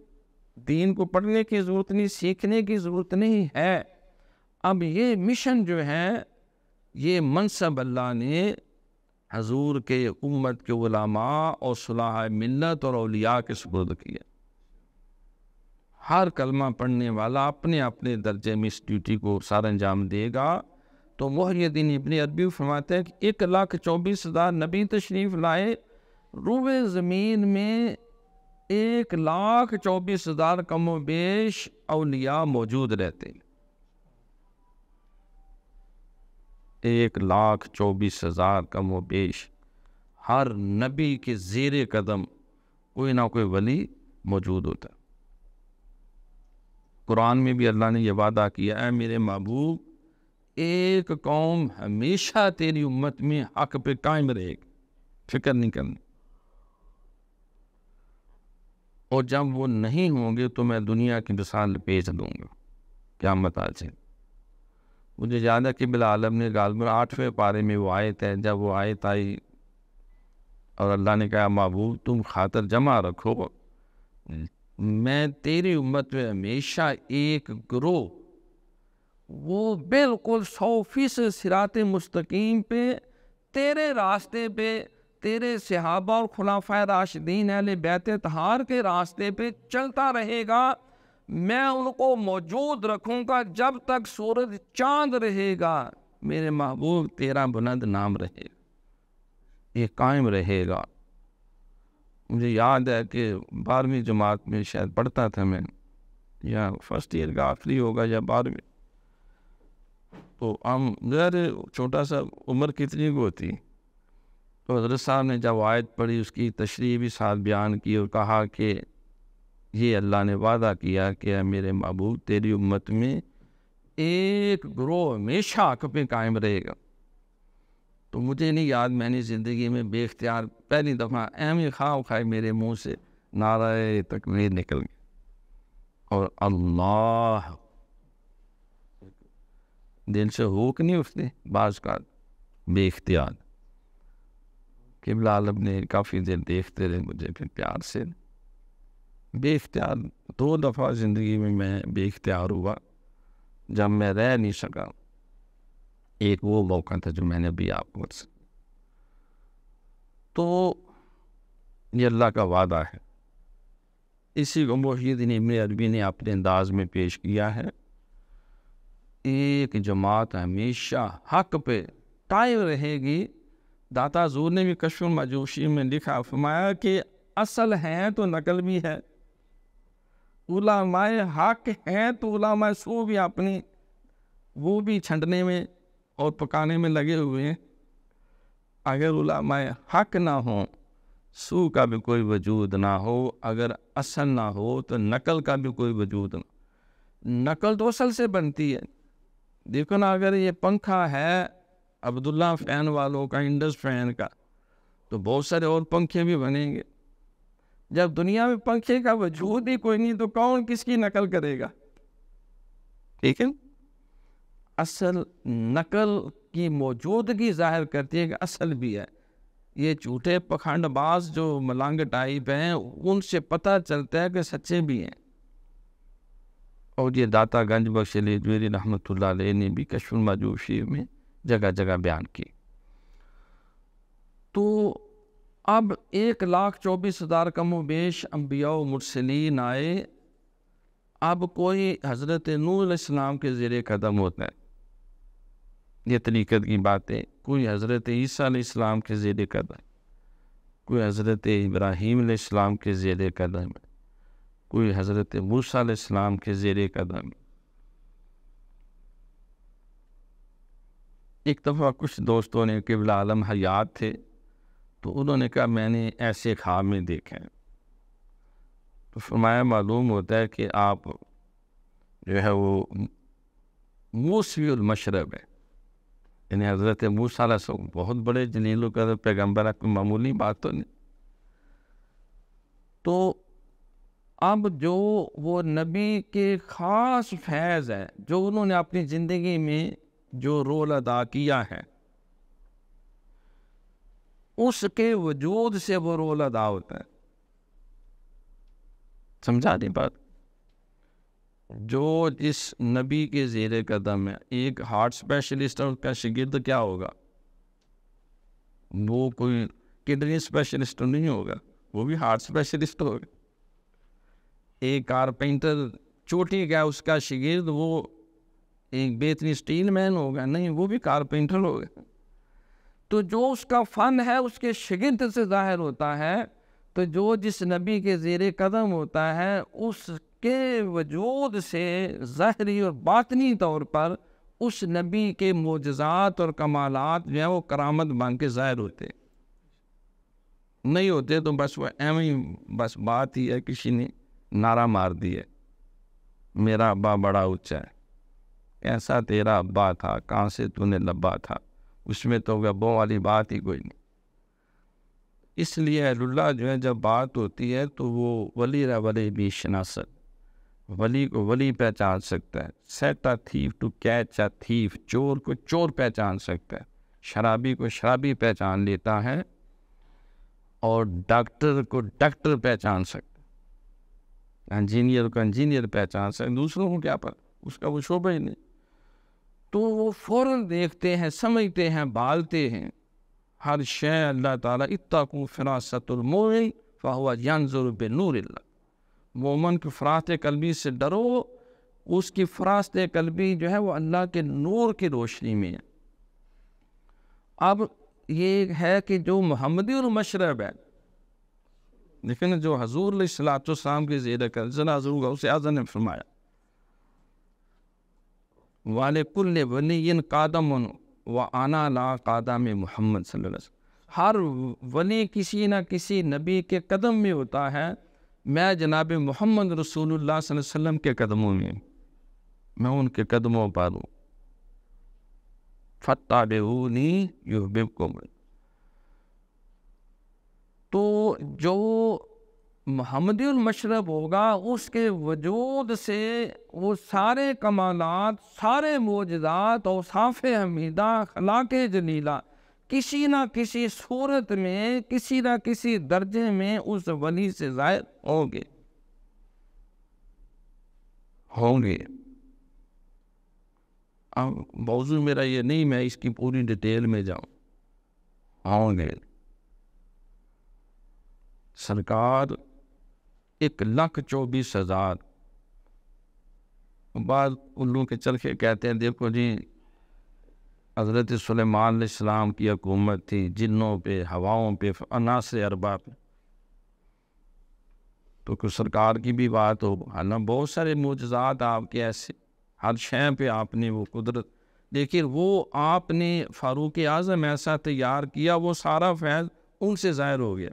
دین کو پڑھنے کی ضرورت نہیں، سیکھنے کی ضرورت نہیں ہے؟ اب یہ مشن جو ہے، یہ منصب اللہ نے حضور کے امت کے علماء اور صلاح ملت اور اولیاء کے سپرد کیا۔ ہر کلمہ پڑھنے والا اپنے اپنے درجے میں اس ڈیوٹی کو سر انجام دے گا۔ تو محی الدین ابن عربی فرماتے ہیں کہ 1,24,000 نبی تشریف لائے، روئے زمین میں 1,24,000 کم و بیش اولیاء موجود رہتے ہیں۔ 1,24,000 کم و بیش، ہر نبی کے زیر قدم کوئی نہ کوئی ولی موجود ہوتا ہے۔ قرآن میں بھی اللہ نے یہ وعدہ کیا ہے، میرے محبوب ایک قوم ہمیشہ تیری امت میں حق پہ قائم رہے گی، فکر نہیں کرنی، اور جب وہ نہیں ہوں گے تو میں دنیا کی مثال پیش دوں گا قیامت آ جائے۔ مجھے یاد ہے کہ بالعالم نے غالباً 8ویں پارے میں وہ آیت ہے، جب وہ آیت آئی اور اللہ نے کہا محبوب تم خاطر جمع رکھو، میں تیری امت میں ہمیشہ ایک گروہ، وہ بالکل 100% صراط مستقیم پہ، تیرے راستے پہ، تیرے صحابہ اور خلفائے راشدین اہل بیت طہار کے راستے پہ چلتا رہے گا، میں ان کو موجود رکھوں گا جب تک سورج چاند رہے گا۔ میرے محبوب تیرا بلند نام رہے گا، یہ قائم رہے گا۔ مجھے یاد ہے کہ 12ویں جماعت میں شاید پڑھتا تھا میں، یا فرسٹ ایئر کا آخری ہوگا یا 12ویں. تو ہم غیر چھوٹا سا عمر کتنی کو ہوتی. تو حضرت صاحب نے جب آیت پڑھی اس کی تشریح بھی ساتھ بیان کی اور کہا کہ یہ اللہ نے وعدہ کیا کہ اے میرے محبوب تیری امت میں ایک گروہ ہمیشہ حق پہ قائم رہے گا. تو مجھے نہیں یاد میں نے زندگی میں بے اختیار پہلی دفعہ اہم خواہ کھائے میرے منہ سے نعرہ تکبیر نکل گیا اور اللہ دل سے ہوک نہیں اٹھتے بعض کا بے اختیار. قبلہ عالم نے کافی دیر دیکھتے رہے مجھے پھر پیار سے بے اختیار 2 دفعہ زندگی میں بے اختیار ہوا جب میں رہ نہیں سکا. ایک وہ موقع تھا جو میں نے بھی آپ کو تو یہ اللہ کا وعدہ ہے. اسی کو محی الدین ابن عربی نے اپنے انداز میں پیش کیا ہے. ایک جماعت ہمیشہ حق پہ قائم رہے گی. داتا حضور نے بھی کشف المجوشی میں لکھا فرمایا کہ اصل ہے تو نقل بھی ہے. علماء حق ہیں تو علماء سو بھی اپنی وہ بھی چھنٹنے میں اور پکانے میں لگے ہوئے ہیں. اگر علماء حق نہ ہوں سو کا بھی کوئی وجود نہ ہو, اگر اصل نہ ہو تو نقل کا بھی کوئی وجود نہ. نقل تو اصل سے بنتی ہے. دیکھو نا اگر یہ پنکھا ہے عبداللہ فین والوں کا, انڈس فین کا, تو بہت سارے اور پنکھے بھی بنیں گے. جب دنیا میں پنکھے کا وجود ہی کوئی نہیں تو کون کس کی نقل کرے گا؟ ٹھیک ہے. اصل نقل کی موجودگی ظاہر کرتی ہے کہ اصل بھی ہے. یہ جھوٹے پکھنڈ باز جو ملنگ ٹائپ ہیں ان سے پتہ چلتا ہے کہ سچے بھی ہیں. اور یہ داتا گنج بخش لیجوری رحمۃ اللہ علیہ نے بھی کشف المجوشی میں جگہ جگہ بیان کی. تو اب 1,24,000 کم و بیش انبیاء و مرسلین آئے. اب کوئی حضرت نوح علیہ السلام کے زیر قدم ہوتا ہے, یہ طریقت کی باتیں. کوئی حضرت عیسیٰ علیہ السلام کے زیر قدم, کوئی حضرت ابراہیم علیہ السلام کے زیر قدم, کوئی حضرت موسیٰ علیہ السلام کے زیر قدم. ایک دفعہ کچھ دوستوں نے قبلہ عالم حیات تھے تو انہوں نے کہا میں نے ایسے خواب میں دیکھے. تو فرمایا معلوم ہوتا ہے کہ آپ جو ہے وہ موسوی المشرب ہے. یعنی حضرت موسیٰ علیہ السلام بہت بڑے جلیل القدر پیغمبر ہے, کوئی معمولی بات تو نہیں. تو اب جو وہ نبی کے خاص فیض ہے جو انہوں نے اپنی زندگی میں جو رول ادا کیا ہے اس کے وجود سے وہ رول ادا ہوتا ہے. سمجھا نہیں بات؟ جو جس نبی کے زیر قدم ہے, ایک ہارٹ اسپیشلسٹ اور کا شاگرد کیا ہوگا؟ وہ کوئی کڈنی اسپیشلسٹ نہیں ہوگا, وہ بھی ہارٹ اسپیشلسٹ ہوگا. ایک کارپینٹر چوٹی کا اس کا شاگرد وہ ایک بہترین اسٹیل مین ہوگا؟ نہیں, وہ بھی کارپینٹر ہوگا. تو جو اس کا فن ہے اس کے شاگرد سے ظاہر ہوتا ہے. تو جو جس نبی کے زیر قدم ہوتا ہے اس کے وجود سے ظاہری اور باطنی طور پر اس نبی کے معجزات اور کمالات جو ہیں وہ کرامت بن کے ظاہر ہوتے. نہیں ہوتے تو بس وہ ایویں بس بات ہی ہے, کسی نے نعرہ مار دیا میرا ابا بڑا اونچا ہے. ایسا تیرا ابا تھا, کہاں سے تو نے لبا تھا, اس میں تو وہ والی بات ہی کوئی نہیں. اس لیے اہل اللہ جو ہے جب بات ہوتی ہے تو وہ ولی را ولی بھی شناست, ولی کو ولی پہچان سکتا ہے. Set a thief to catch a thief, چور کو چور پہچان سکتا ہے, شرابی کو شرابی پہچان لیتا ہے, اور ڈاکٹر کو ڈاکٹر پہچان سکتا ہے, انجینئر کو انجینئر پہچان سکتا ہے. دوسروں کو کیا پتہ, اس کا وہ شعبہ ہی نہیں. تو وہ فوراً دیکھتے ہیں, سمجھتے ہیں, بھالتے ہیں ہر شے. اللہ تعالیٰ اتقوا فراست المومن فہو ینظر بنور اللہ, مومن کی فراست قلبی سے ڈرو, اس کی فراست قلبی جو ہے وہ اللہ کے نور کی روشنی میں ہے. اب یہ ہے کہ جو محمدی المشرب ہے, لیکن جو حضور علیہ الصلوۃ والسلام کے زیر قدم حضور غوث اعظم نے فرمایا والے کل ولی قادم و انا لا قادم محمد صلی اللہ علیہ وسلم، ہر ولی کسی نہ کسی نبی کے قدم میں ہوتا ہے، میں جناب محمد رسول اللہ صلی اللہ علیہ وسلم کے قدموں میں ان کے قدموں پر ہوں۔ فاتبعونی یحببکم، تو جو محمدی المشرب ہوگا اس کے وجود سے وہ سارے کمالات، سارے معجزات، اوصاف حمیدہ، اخلاق جلیلہ کسی نہ کسی صورت میں، کسی نہ کسی درجے میں اس ولی سے ظاہر ہوں گے۔ اب موضوع میرا یہ نہیں میں اس کی پوری ڈیٹیل میں جاؤں، ہوں گے۔ سرکار 1,24,000، بعض الو کے چرخے کہتے ہیں دیکھو جی حضرت سلیمان علیہ السلام کی حکومت تھی جنوں پہ، ہواؤں پہ، عناصر اربع پہ، تو کوئی سرکار کی بھی بات ہو، حالانکہ بہت سارے معجزات آپ کے ایسے، ہر شے پہ آپ نے وہ قدرت، لیکن وہ آپ نے فاروق اعظم ایسا تیار کیا، وہ سارا فیض ان سے ظاہر ہو گیا۔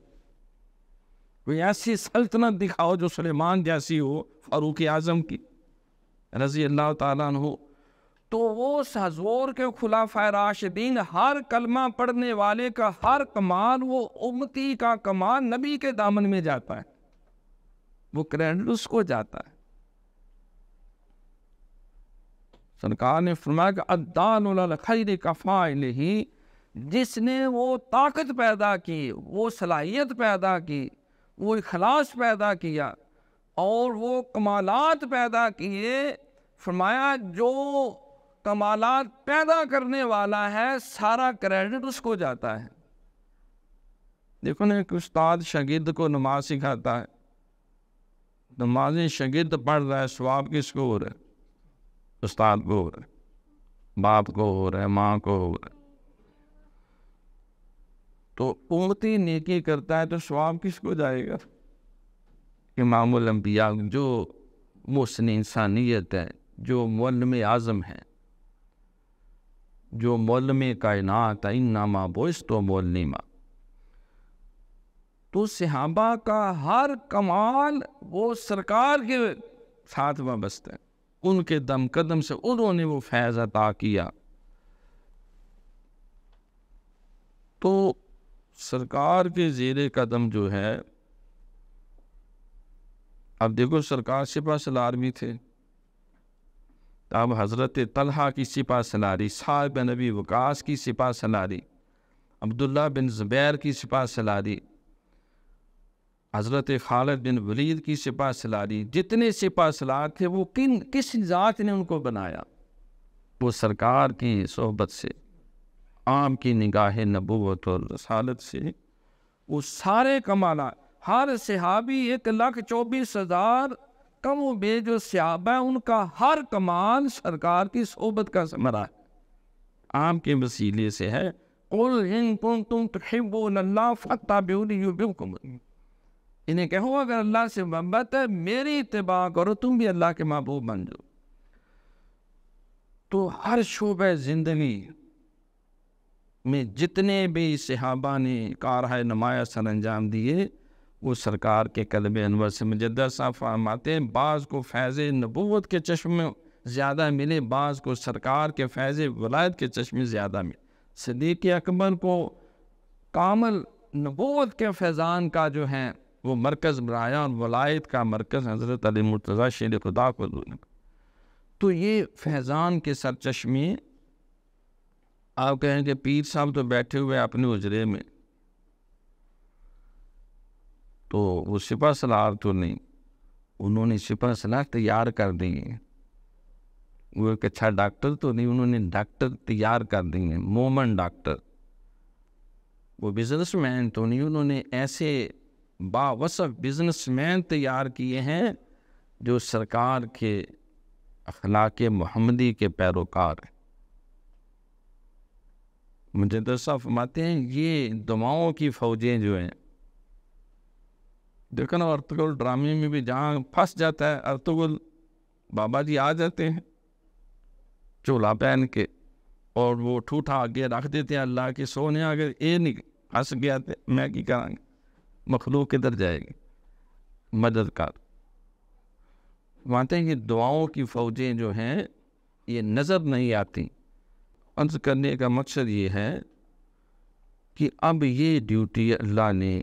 کوئی ایسی سلطنت دکھاؤ جو سلیمان جیسی ہو، فاروق اعظم کی رضی اللہ تعالیٰ عنہ، تو وہ حضور کے خلفائے راشدین، ہر کلمہ پڑھنے والے کا ہر کمال، وہ امتی کا کمال نبی کے دامن میں جاتا ہے، وہ کریڈٹ اس کو جاتا ہے۔ سرکار نے فرمایا کہ الدال علی الخیر کفاعلہ، جس نے وہ طاقت پیدا کی، وہ صلاحیت پیدا کی، وہ اخلاص پیدا کیا اور وہ کمالات پیدا کیے، فرمایا جو کمالات پیدا کرنے والا ہے سارا کریڈٹ اس کو جاتا ہے۔ دیکھو نا، ایک استاد شاگرد کو نماز سکھاتا ہے، نمازیں شاگرد پڑھ رہا ہے، ثواب کس کو ہو رہا ہے؟ استاد کو ہو رہا ہے، باپ کو ہو رہا ہے، ماں کو ہو رہا ہے۔ تو امتی نیکی کرتا ہے تو ثواب کس کو جائے گا؟ امام الانبیاء، جو محسن انسانیت ہے، جو معلم اعظم ہے، جو معلم کائنات ہے، انما بعثت معلما، تو صحابہ کا ہر کمال وہ سرکار کے ساتھ وابستہ ہے، ان کے دم قدم سے انہوں نے وہ فیض عطا کیا۔ تو سرکار کے زیر قدم جو ہے، اب دیکھو سرکار سپہ سالار بھی تھے، اب حضرت طلحہ کی سپہ سالاری، سعد بن ابی وقاص کی سپہ سالاری، عبداللہ بن زبیر کی سپہ سالاری، حضرت خالد بن ولید کی سپہ سالاری، جتنے سپہ سالار تھے وہ کس ذات نے ان کو بنایا؟ وہ سرکار کی صحبت سے، عام کی نگاہ نبوت اور رسالت سے، وہ سارے کمالات، ہر صحابی 1,24,000 کم و بیش جو صحابہ ہیں، ان کا ہر کمال سرکار کی صحبت کا ثمرہ ہے، عام کے وسیلے سے ہے۔ قُلْ إِن كُنتُمْ تُحِبُّونَ اللَّهَ فَاتَّبِعُونِي يُحْبِبْكُمُ، انہیں کہو اگر اللہ سے محبت ہے میری اتباع کرو، تم بھی اللہ کے محبوب بن جاؤ۔ تو ہر شعبہ زندگی میں جتنے بھی صحابہ نے کارہائے نمایاں سر انجام دیے، وہ سرکار کے قلب انور سے۔ مجدد صاحب فرماتے ہیں بعض کو فیض نبوت کے چشمے زیادہ ملے، بعض کو سرکار کے فیض ولایت کے چشمے زیادہ ملے۔ صدیق اکبر کو کامل نبوت کے فیضان کا جو ہے وہ مرکز برایا، اور ولایت کا مرکز حضرت علی مرتضیٰ شیر خدا کو دوں۔ تو یہ فیضان کے سرچشمے، آپ کہیں کہ پیر صاحب تو بیٹھے ہوئے اپنے حجرے میں، تو وہ سپہ سالار تو نہیں، انہوں نے سپہ سالار تیار کر دی ہیں۔ وہ ایک اچھا ڈاکٹر تو نہیں، انہوں نے ڈاکٹر تیار کر دی ہیں، مومن ڈاکٹر۔ وہ بزنس مین تو نہیں، انہوں نے ایسے باوصف بزنس مین تیار کیے ہیں جو سرکار کے اخلاق محمدی کے پیروکار ہیں۔ مجدد صاحب فرماتے ہیں یہ دعاؤں کی فوجیں جو ہیں، دیکھو نا ارطغرل ڈرامے میں بھی جہاں پھنس جاتا ہے ارطغرل، بابا جی آ جاتے ہیں چولہا پہن کے اور وہ ٹھوٹا آگے رکھ دیتے ہیں اللہ کے سونے اگر یہ نہیں ہنس گیا تو میں کی کروں گا, مخلوق کدھر جائے گی مددگار. مانتے ہیں کہ دعاؤں کی فوجیں جو ہیں یہ نظر نہیں آتی. عرض کرنے کا مقصد یہ ہے کہ اب یہ ڈیوٹی اللہ نے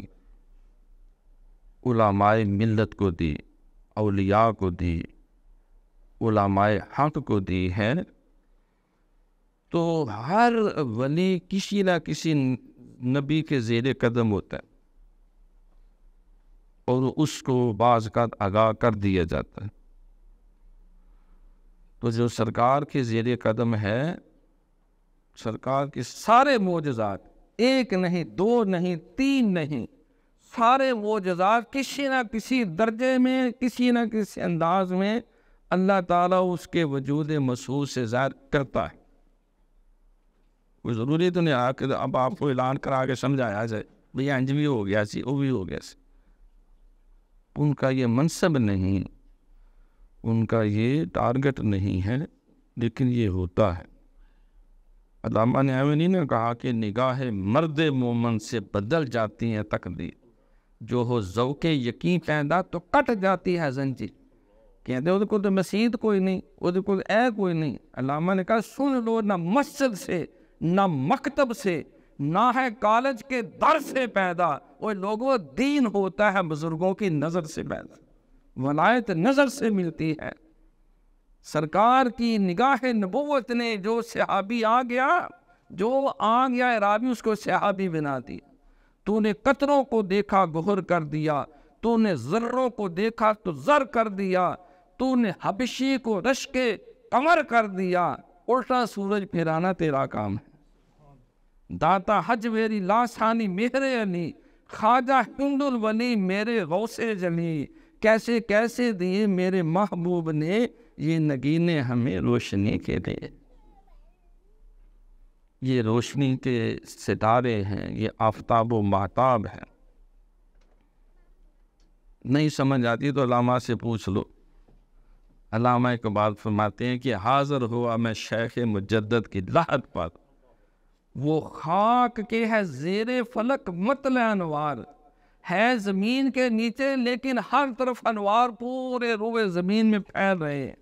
علماء ملت کو دی, اولیاء کو دی, علماء حق کو دی ہے. تو ہر ولی کسی نہ کسی نبی کے زیر قدم ہوتا ہے اور اس کو بعض کا آگاہ کر دیا جاتا ہے. تو جو سرکار کے زیر قدم ہے, سرکار کے سارے معجزات, ایک نہیں, دو نہیں, تین نہیں, سارے معجزات کسی نہ کسی درجے میں, کسی نہ کسی انداز میں اللہ تعالیٰ اس کے وجود مسعود سے ظاہر کرتا ہے. کوئی ضروری تو نہیں آ کہ اب آپ کو اعلان کرا کے سمجھایا جائے بھئی انج بھی ہو گیا سی, وہ بھی ہو گیا سی. ان کا یہ منصب نہیں, ان کا یہ ٹارگٹ نہیں ہے, لیکن یہ ہوتا ہے. علامہ نے ایویں نہیں کہا کہ نگاہ مرد مومن سے بدل جاتی ہیں تقدیر, جو ہو ذوق یقین پیدا تو کٹ جاتی ہے زنجیر. کہتے ہیں کو تو مسجد کوئی نہیں, وہ کو کوئی نہیں. علامہ نے کہا سن لو, نہ مسجد سے, نہ مکتب سے, نہ ہے کالج کے در سے پیدا. وہ لوگوں دین ہوتا ہے بزرگوں کی نظر سے پیدا, ولایت نظر سے ملتی ہے. سرکار کی نگاہ نبوت نے جو صحابی آ گیا عرابی اس کو صحابی بنا دیا. تو نے قطروں کو دیکھا گہر کر دیا, تو نے ذروں کو دیکھا تو زر کر دیا, تو نے حبشی کو رش کے قمر کر دیا. الٹا سورج پھرانا تیرا کام ہے. داتا حج میری لاسانی میرے علی, خواجہ ہند الولی میرے غوث جلی. کیسے کیسے دیے میرے محبوب نے یہ نگینے ہمیں روشنی کے لیے. یہ روشنی کے ستارے ہیں, یہ آفتاب و مہتاب ہیں. نہیں سمجھ آتی تو علامہ سے پوچھ لو. علامہ اقبال فرماتے ہیں کہ حاضر ہوا میں شیخ مجدد کی لحد پر, وہ خاک کے ہے زیر فلک مطلع انوار. ہے زمین کے نیچے لیکن ہر طرف انوار پورے روئے زمین میں پھیل رہے ہیں.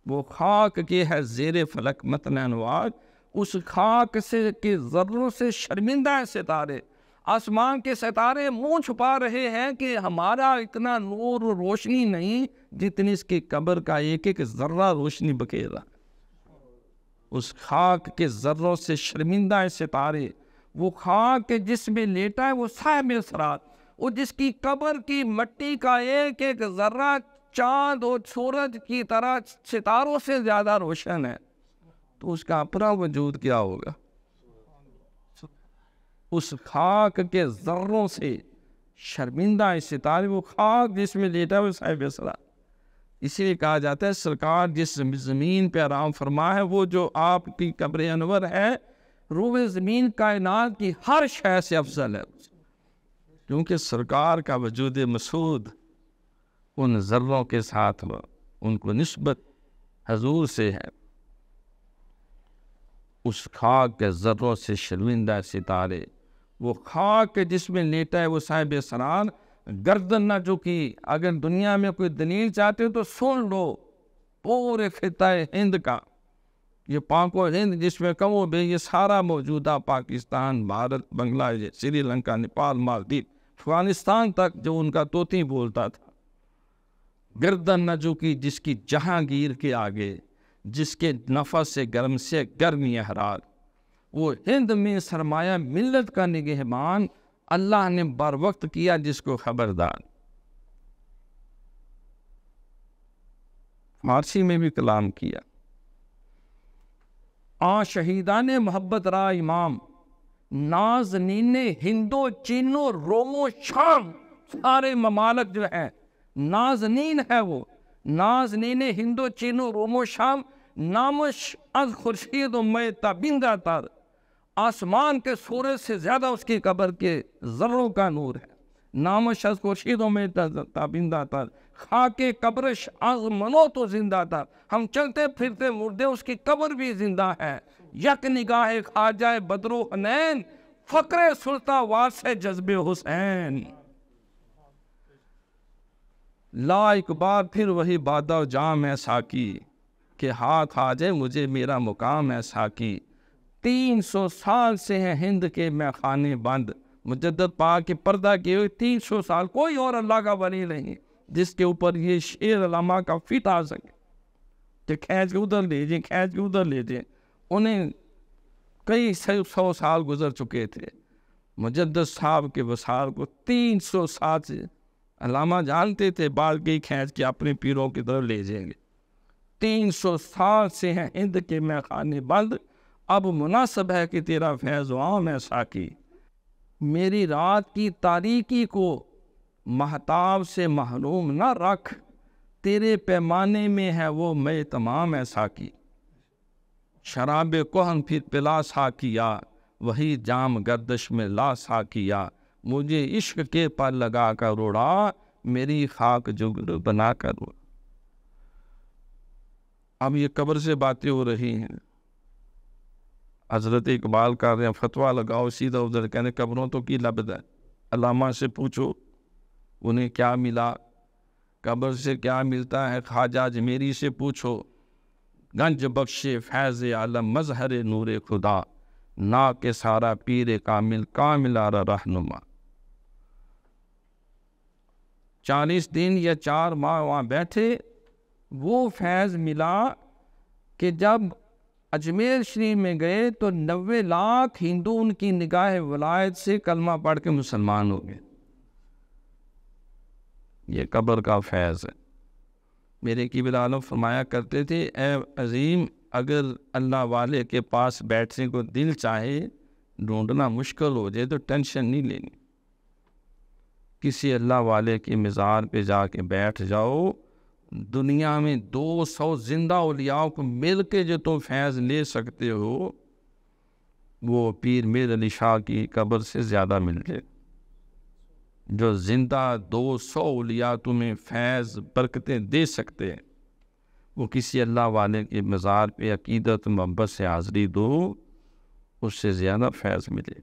وہ خاک کے ہے زیر فلک مطلع انوار, اس خاک سے کے ذروں سے شرمندہ ہے ستارے. آسمان کے ستارے منہ چھپا رہے ہیں کہ ہمارا اتنا نور و روشنی نہیں جتنی اس کی قبر کا ایک ایک ذرہ روشنی بکھیرا. اس خاک کے ذروں سے شرمندہ ہے ستارے. وہ خاک کے جس میں لیٹا ہے وہ صاحب اسرار, وہ جس کی قبر کی مٹی کا ایک ایک ذرہ چاند اور سورج کی طرح ستاروں سے زیادہ روشن ہے, تو اس کا اپنا وجود کیا ہوگا. اس خاک کے ذروں سے شرمندہ ہے ستارے, وہ خاک جس میں لیٹا ہے وہ صاحب اسرار. اسی لیے کہا جاتا ہے سرکار جس زمین پہ آرام فرما ہے وہ جو آپ کی قبر انور ہے, روئے زمین کائنات کی ہر شے سے افضل ہے, کیونکہ سرکار کا وجود مسعود ان ذروں کے ساتھ ہوا, ان کو نسبت حضور سے ہے. اس خاک کے ذروں سے شرمندہ ستارے, وہ خاک کے جس میں لیٹا ہے وہ صاحب اسرار. گردن نہ جھکی. اگر دنیا میں کوئی دلیل چاہتے ہو تو سن لو. پورے خطہ ہند کا, یہ پاک و ہند جس میں کم و بے یہ سارا موجودہ پاکستان, بھارت, بنگلہ دیش, سری لنکا, نیپال, مالدیپ, افغانستان تک جو ان کا طوطی بولتا تھا. گردن نہ جھکی جس کی جہانگیر کے آگے, جس کے نفس سے گرم سے گرمی احرار. وہ ہند میں سرمایہ ملت کا نگہبان, اللہ نے بر وقت کیا جس کو خبردار. فارسی میں بھی کلام کیا. شہیدان محبت را امام, نازنین ہندو چینو رومو شام. سارے ممالک جو ہیں نازنین ہے, وہ نازنین ہندو چینو رومو شام. نامش از خورشید و میں تابندہ تر, آسمان کے سورج سے زیادہ اس کی قبر کے ذروں کا نور ہے. نامش خورشیدوں میں تابندہ تر، خاک قبرش از منو تو زندہ تر. ہم چلتے پھرتے مردے، اس کی قبر بھی زندہ ہے. یک نگاہ خواجہ بدر و حنین، فقر سلطان واسع جذب حسین. لا ایک بار پھر وہی بادہ و جام ہے ساکی، کہ ہاتھ آ جائے مجھے میرا مقام ہے ساکی. 300 سال سے ہیں ہند کے میں خانے بند. مجدد پاک کے پردہ کیے ہوئے 300 سال کوئی اور اللہ کا ولی نہیں جس کے اوپر یہ شعر علامہ کا فٹ آ سکے کہ کھینچ کے ادھر لے جائیں، کھینچ کے ادھر لے جائیں. انہیں کئی 100 سال گزر چکے تھے. مجدد صاحب کے وصال کو 300 سال سے علامہ جانتے تھے، بعد کے کھینچ کے اپنے پیروں کی طرف لے جائیں گے. 300 سال سے ہیں ہند کے میں خانے بند، اب مناسب ہے کہ تیرا فیض و عام ہے ساکی. میری رات کی تاریکی کو مہتاب سے محروم نہ رکھ، تیرے پیمانے میں ہے وہ میں تمام ہے ساکی. شراب کہن پھر پلا ساکیا، وہی جام گردش میں لا ساکیا. مجھے عشق کے پر لگا کر اڑا، میری خاک جگر بنا کر اڑا. اب یہ قبر سے باتیں ہو رہی ہیں. حضرت اقبال کر رہے ہیں فتویٰ لگاؤ سیدھا ادھر، کہنے قبروں تو کی لبد ہے، علامہ سے پوچھو انہیں کیا ملا، قبر سے کیا ملتا ہے. خواجہ اجمیری سے پوچھو، گنج بخش فیض عالم مظہر نور خدا، نا کے سارا پیر کامل کامل آرہ رہنما. 40 دن یا 4 ماہ وہاں بیٹھے، وہ فیض ملا کہ جب اجمیر شریف میں گئے تو 90 لاکھ ہندو ان کی نگاہ ولایت سے کلمہ پڑھ کے مسلمان ہو گئے. یہ قبر کا فیض ہے. میرے قبلہ عالم فرمایا کرتے تھے، اے عظیم، اگر اللہ والے کے پاس بیٹھنے کو دل چاہے، ڈھونڈنا مشکل ہو جائے تو ٹینشن نہیں لینی. کسی اللہ والے کی مزار پہ جا کے بیٹھ جاؤ، دنیا میں 200 زندہ اولیاء کو مل کے جو تم فیض لے سکتے ہو، وہ پیر میر علی شاہ کی قبر سے زیادہ مل جائے. جو زندہ 200 اولیاء تمہیں فیض برکتیں دے سکتے ہیں، وہ کسی اللہ والے کے مزار پہ عقیدت محبت سے حاضری دو، اس سے زیادہ فیض ملے.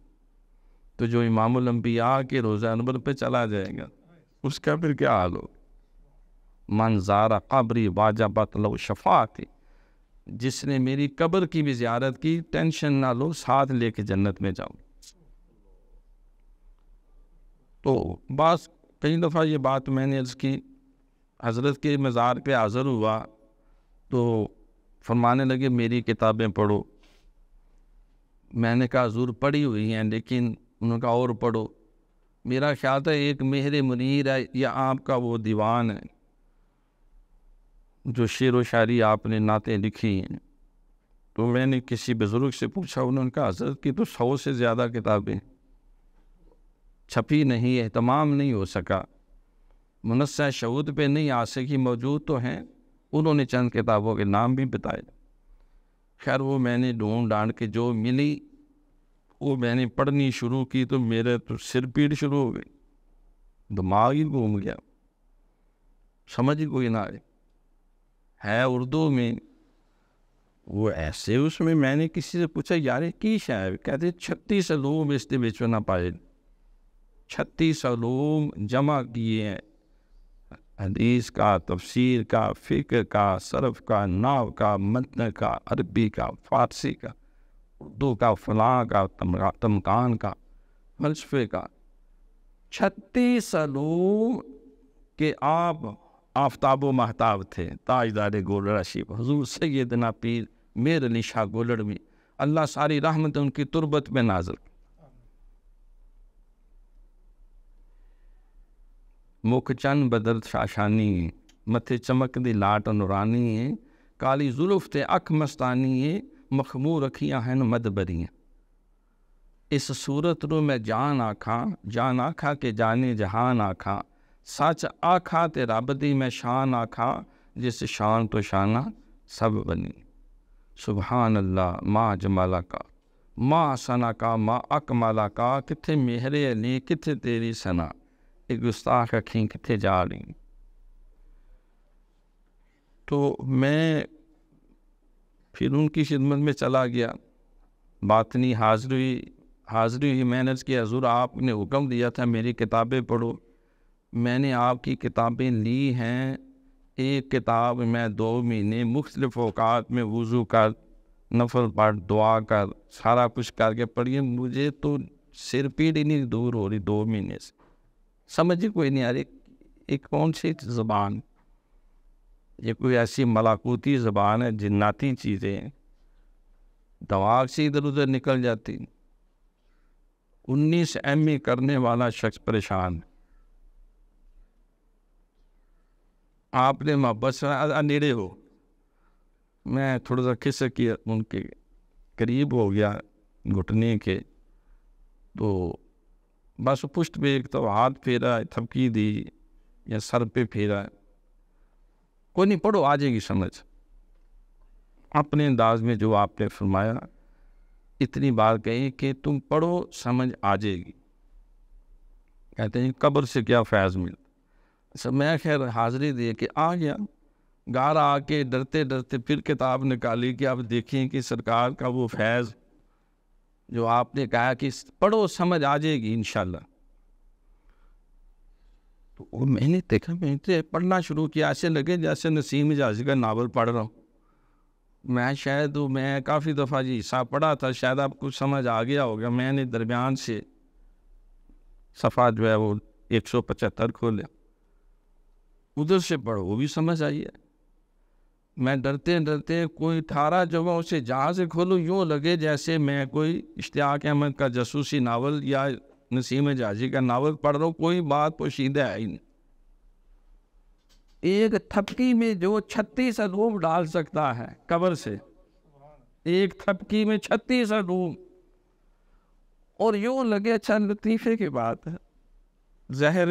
تو جو امام الانبیاء کے روضہ انور پہ چلا جائے گا، اس کا پھر کیا حال ہو. من زارہ قبری واجبت لو شفاعتی، جس نے میری قبر کی بھی زیارت کی، ٹینشن نہ لو، ساتھ لے کے جنت میں جاؤ. تو بعض کئی دفعہ یہ بات میں نے عرض کی، حضرت کے مزار پہ حاضر ہوا تو فرمانے لگے میری کتابیں پڑھو. میں نے کہا حضور پڑھی ہوئی ہیں، لیکن انہوں نے کہا اور پڑھو. میرا خیال تھا ایک مہر منیر ہے یا آپ کا وہ دیوان ہے جو شعر و شاعری آپ نے نعتیں لکھی ہیں. تو میں نے کسی بزرگ سے پوچھا، انہوں نے کہا حضرت کی تو 100 سے زیادہ کتابیں چھپی نہیں، اہتمام نہیں ہو سکا، منصہ شہود پہ نہیں آ سکی. موجود تو ہیں، انہوں نے چند کتابوں کے نام بھی بتائے. خیر وہ میں نے ڈھونڈ ڈانڈ کے جو ملی وہ میں نے پڑھنی شروع کی تو میرے تو سر پیڑ شروع ہو گئی، دماغ ہی گھوم گیا، سمجھ ہی کوئی نہ آئے. ہے اردو میں، وہ ایسے اس میں نے کسی سے پوچھا یار کی شاید، کہتے 36 علوم اس دے وچ نہ پائے. 36 علوم جمع کیے ہیں، حدیث کا، تفسیر کا، فقہ کا، صرف کا، نحو کا، متن کا، عربی کا، فارسی کا، اردو کا، فلاں کا، تمکان کا، فلسفے کا. 36 علوم کے آپ آفتاب و مہتاب تھے. تاجدار گولڑا شیف حضور سیدنا پیر میر علی شاہ گولڑوی، اللہ ساری رحمت ان کی تربت میں نازل. مکھ چن بدر شاشانی، متھے چمک دی لاٹ نورانی ہے، کالی زلف تے اکھ مستانی ہے، مخمور رکھیاں ہیں مدبریاں. اس صورت رو میں جان آکھاں کہ جانے جہان آکھاں، سچ آکھاں تے رب دی میں شان آکھاں، جس شان تو شانہ سب بنی. سبحان اللہ ما جمالہ کا، ما حسنہ کا، ما اکمالہ کا، کتھے مہر علی کتھے تیری ثنا. ایک گستاخ رکھیں کتنے جا رہی. تو میں پھر ان کی خدمت میں چلا گیا. باطنی حاضری ہوئی. میں نے کیا حضور آپ نے حکم دیا تھا میری کتابیں پڑھو. میں نے آپ کی کتابیں لی ہیں. ایک کتاب میں 2 مہینے مختلف اوقات میں وضو کر، نفل پڑھ، دعا کر، سارا کچھ کر کے پڑھی. مجھے تو سر پیڑ ہی نہیں دور ہو رہی 2 مہینے سے. سمجھ کوئی نہیں آ رہی ایک کون سی زبان، یہ کوئی ایسی ملاکوتی زبان ہے، جناتی چیزیں ہیں، دماغ سے ادھر ادھر نکل جاتی. 19 MA کرنے والا شخص پریشان. آپ نے محبت سے نیڑے ہو، میں تھوڑا سا کھسک کیا ان کے قریب ہو گیا گھٹنے کے. تو بس پشت پہ ایک تو ہاتھ پھیرا، تھپکی دی یا سر پہ پھیرا. کوئی نہیں، پڑھو آ جائے گی سمجھ. اپنے انداز میں جو آپ نے فرمایا اتنی بار کہی کہ تم پڑھو سمجھ آ جائے گی. کہتے ہیں قبر سے کیا فیض ملتا. میں خیر حاضری دے کے آ گیا. گھر آ کے ڈرتے ڈرتے پھر کتاب نکالی کہ اب دیکھیں کہ سرکار کا وہ فیض جو آپ نے کہا کہ پڑھو سمجھ آ جائے گی انشاءاللہ. تو میں نے دیکھا، میں نے پڑھنا شروع کیا، ایسے لگے جیسے نسیم حجازی کا ناول پڑھ رہا ہوں. میں کافی دفعہ حصہ پڑھا تھا، شاید آپ کچھ سمجھ آ گیا ہوگا. میں نے درمیان سے صفحہ جو ہے وہ 175 کھولے، ادھر سے پڑھو، وہ بھی سمجھ آئی ہے. میں ڈرتے ڈرتے کوئی 18 جگہوں سے جہاں سے کھولوں یوں لگے جیسے میں کوئی اشتیاق احمد کا جاسوسی ناول یا نسیم حجازی کا ناول پڑھ رہا ہوں. کوئی بات پوشیدہ ہے ہی نہیں. ایک تھپکی میں جو 36 علوم ڈال سکتا ہے قبر سے، ایک تھپکی میں 36 علوم. اور یوں لگے اچھا لطیفے کی بات ہے. ظاہر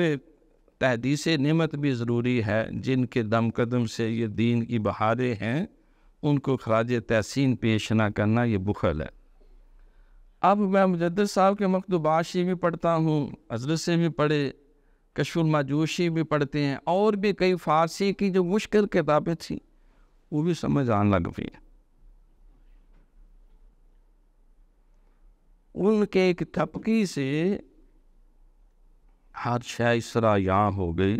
تحدیث نعمت بھی ضروری ہے. جن کے دم قدم سے یہ دین کی بہاریں ہیں ان کو خراج تحسین پیش نہ کرنا یہ بخل ہے. اب میں مجدد صاحب کے مکتوبات بھی پڑھتا ہوں، حضرت سے بھی پڑھے، کشف الماجوشی بھی پڑھتے ہیں، اور بھی کئی فارسی کی جو مشکل کتابیں تھیں وہ بھی سمجھ آنے لگ پئی. ان کے ایک تھپکی سے ہر شے اس طرح یہاں ہو گئی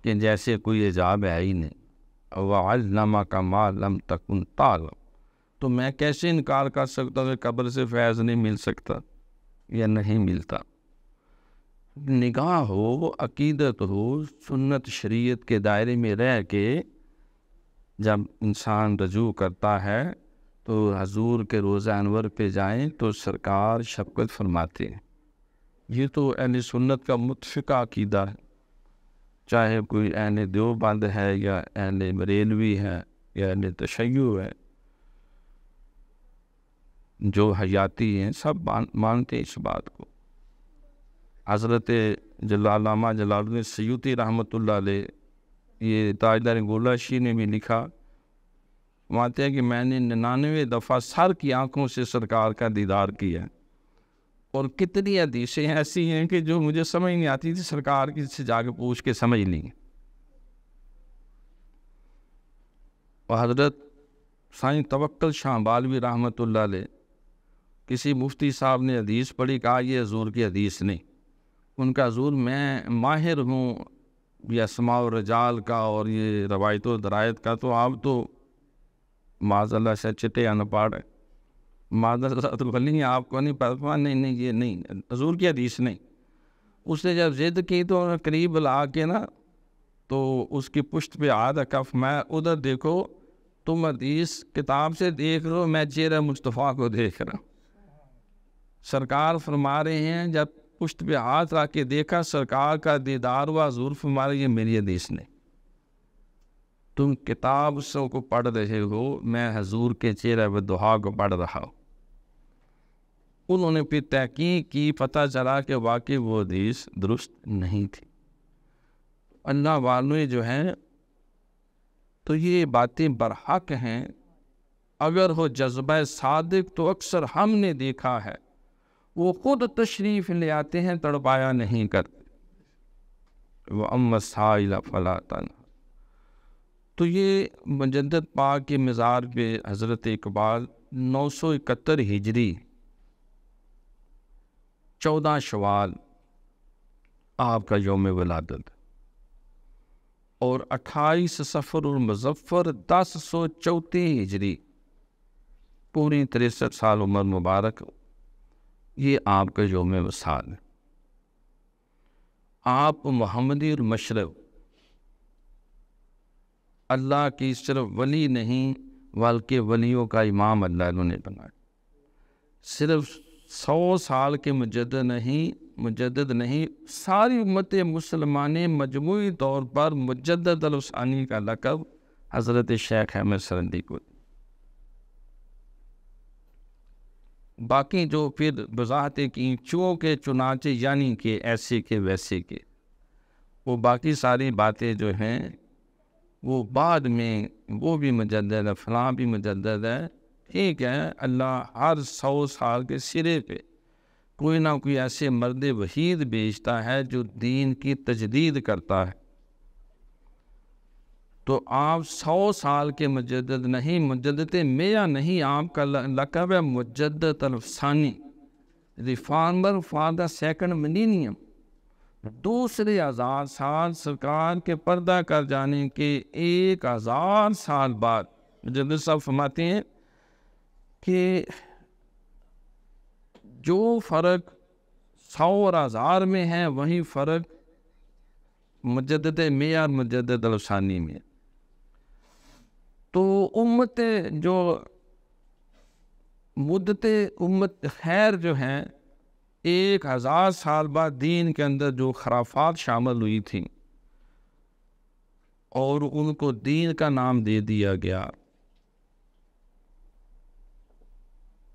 کہ جیسے کوئی عذاب ہے ہی نہیں. وَعَلَّمَكَ مَا لَمْ تَكُنْ تَعْلَمْ. تو میں کیسے انکار کر سکتا ہوں کہ قبر سے فیض نہیں مل سکتا یا نہیں ملتا. نگاہ ہو، عقیدت ہو، سنت شریعت کے دائرے میں رہ کے جب انسان رجوع کرتا ہے تو حضور کے روضہ انور پہ جائیں تو سرکار شفقت فرماتے ہیں. یہ تو اہل سنت کا متفقہ عقیدہ ہے، چاہے کوئی اہل دیوبند ہے یا اہل بریلوی ہے یا اہل تشیع ہے، جو حیاتی ہیں سب مانتے ہیں اس بات کو. حضرت علامہ جلال الدین سیوطی رحمۃ اللہ علیہ، یہ تاجدار گولاشی نے بھی لکھا، مانتے ہیں کہ میں نے 99 دفعہ سر کی آنکھوں سے سرکار کا دیدار کیا. اور کتنی حدیثیں ایسی ہیں کہ جو مجھے سمجھ نہیں آتی تھی، سرکار کی سے جا کے پوچھ کے سمجھ لیں. اور حضرت سائیں توکل شاہ بالوی رحمۃ اللہ علیہ، کسی مفتی صاحب نے حدیث پڑھی، کہا یہ حضور کی حدیث نہیں. ان کا حضور میں ماہر ہوں یہ اسماء و رجال کا اور یہ روایت و درایت کا، تو آپ تو معاذ اللہ سے چٹے انپڑھ ہے، معاذ اللہ تو بلی آپ کو نہیں پتا. نہیں یہ نہیں، حضور کی حدیث نہیں. اس نے جب ضد کی تو قریب لا کے نا تو اس کی پشت پہ ہاتھ رکھا، میں ادھر دیکھو، تم حدیث کتاب سے دیکھ رہو، میں چہرہ مصطفیٰ کو دیکھ رہا ہوں. سرکار فرما رہے ہیں جب پشت پہ ہاتھ رکھ کے دیکھا سرکار کا دیدار ہوا. حضور فرما رہے ہیں یہ میری حدیث نہیں، تم کتاب سے کو پڑھ رہے ہو، میں حضور کے چہرہ وضحا کو پڑھ رہا ہوں. انہوں نے پھر تحقیق کی، پتہ چلا کہ واقعی وہ حدیث درست نہیں تھی. اللہ والے جو ہیں تو یہ باتیں برحق ہیں. اگر ہو جذبہ صادق تو اکثر ہم نے دیکھا ہے وہ خود تشریف لے آتے ہیں، تڑپایا نہیں کرتے. وَأَمَّا السَّائِلَ فَلَا تَنْهَرْ۔ تو یہ مجدد پاک کے مزار پہ حضرت اقبال 971 ہجری 14 شوال آپ کا یوم ولادت، اور 28 صفر المظفر 1034 ہجری پوری 63 سال عمر مبارک، یہ آپ کا یوم وصال ہے۔ آپ محمدی المشرب، اللہ کی صرف ولی نہیں بلکہ ولیوں کا امام اللہ انہوں نے بنایا۔ صرف 100 سال کے مجدد نہیں، ساری امت مسلمان مجموعی طور پر مجدد الثانی کا لقب حضرت شیخ احمد سرندی کو۔ باقی جو پھر وضاحتیں کی چونکہ چنانچہ یعنی کہ ایسے کے ویسے کے، وہ باقی ساری باتیں جو ہیں وہ بعد میں، وہ بھی مجدد ہے، فلاں بھی مجدد ہے، ٹھیک ہے۔ اللہ ہر 100 سال کے سرے پہ کوئی نہ کوئی ایسے مرد وحید بھیجتا ہے جو دین کی تجدید کرتا ہے۔ تو آپ 100 سال کے مجدد نہیں، مجدد میاں نہیں، آپ کا لقب ہے مجدد الثانی، reformer for the second millennium. دوسرے 1000 سال سرکار کے پردہ کر جانے کے 1000 سال بعد مجدد صاحب فرماتے ہیں کہ جو فرق 100 اور 1000 میں ہے وہی فرق مجدد میاں اور مجدد الثانی میں۔ تو امت جو مدت امت خیر جو ہیں 1000 سال بعد دین کے اندر جو خرافات شامل ہوئی تھیں اور ان کو دین کا نام دے دیا گیا،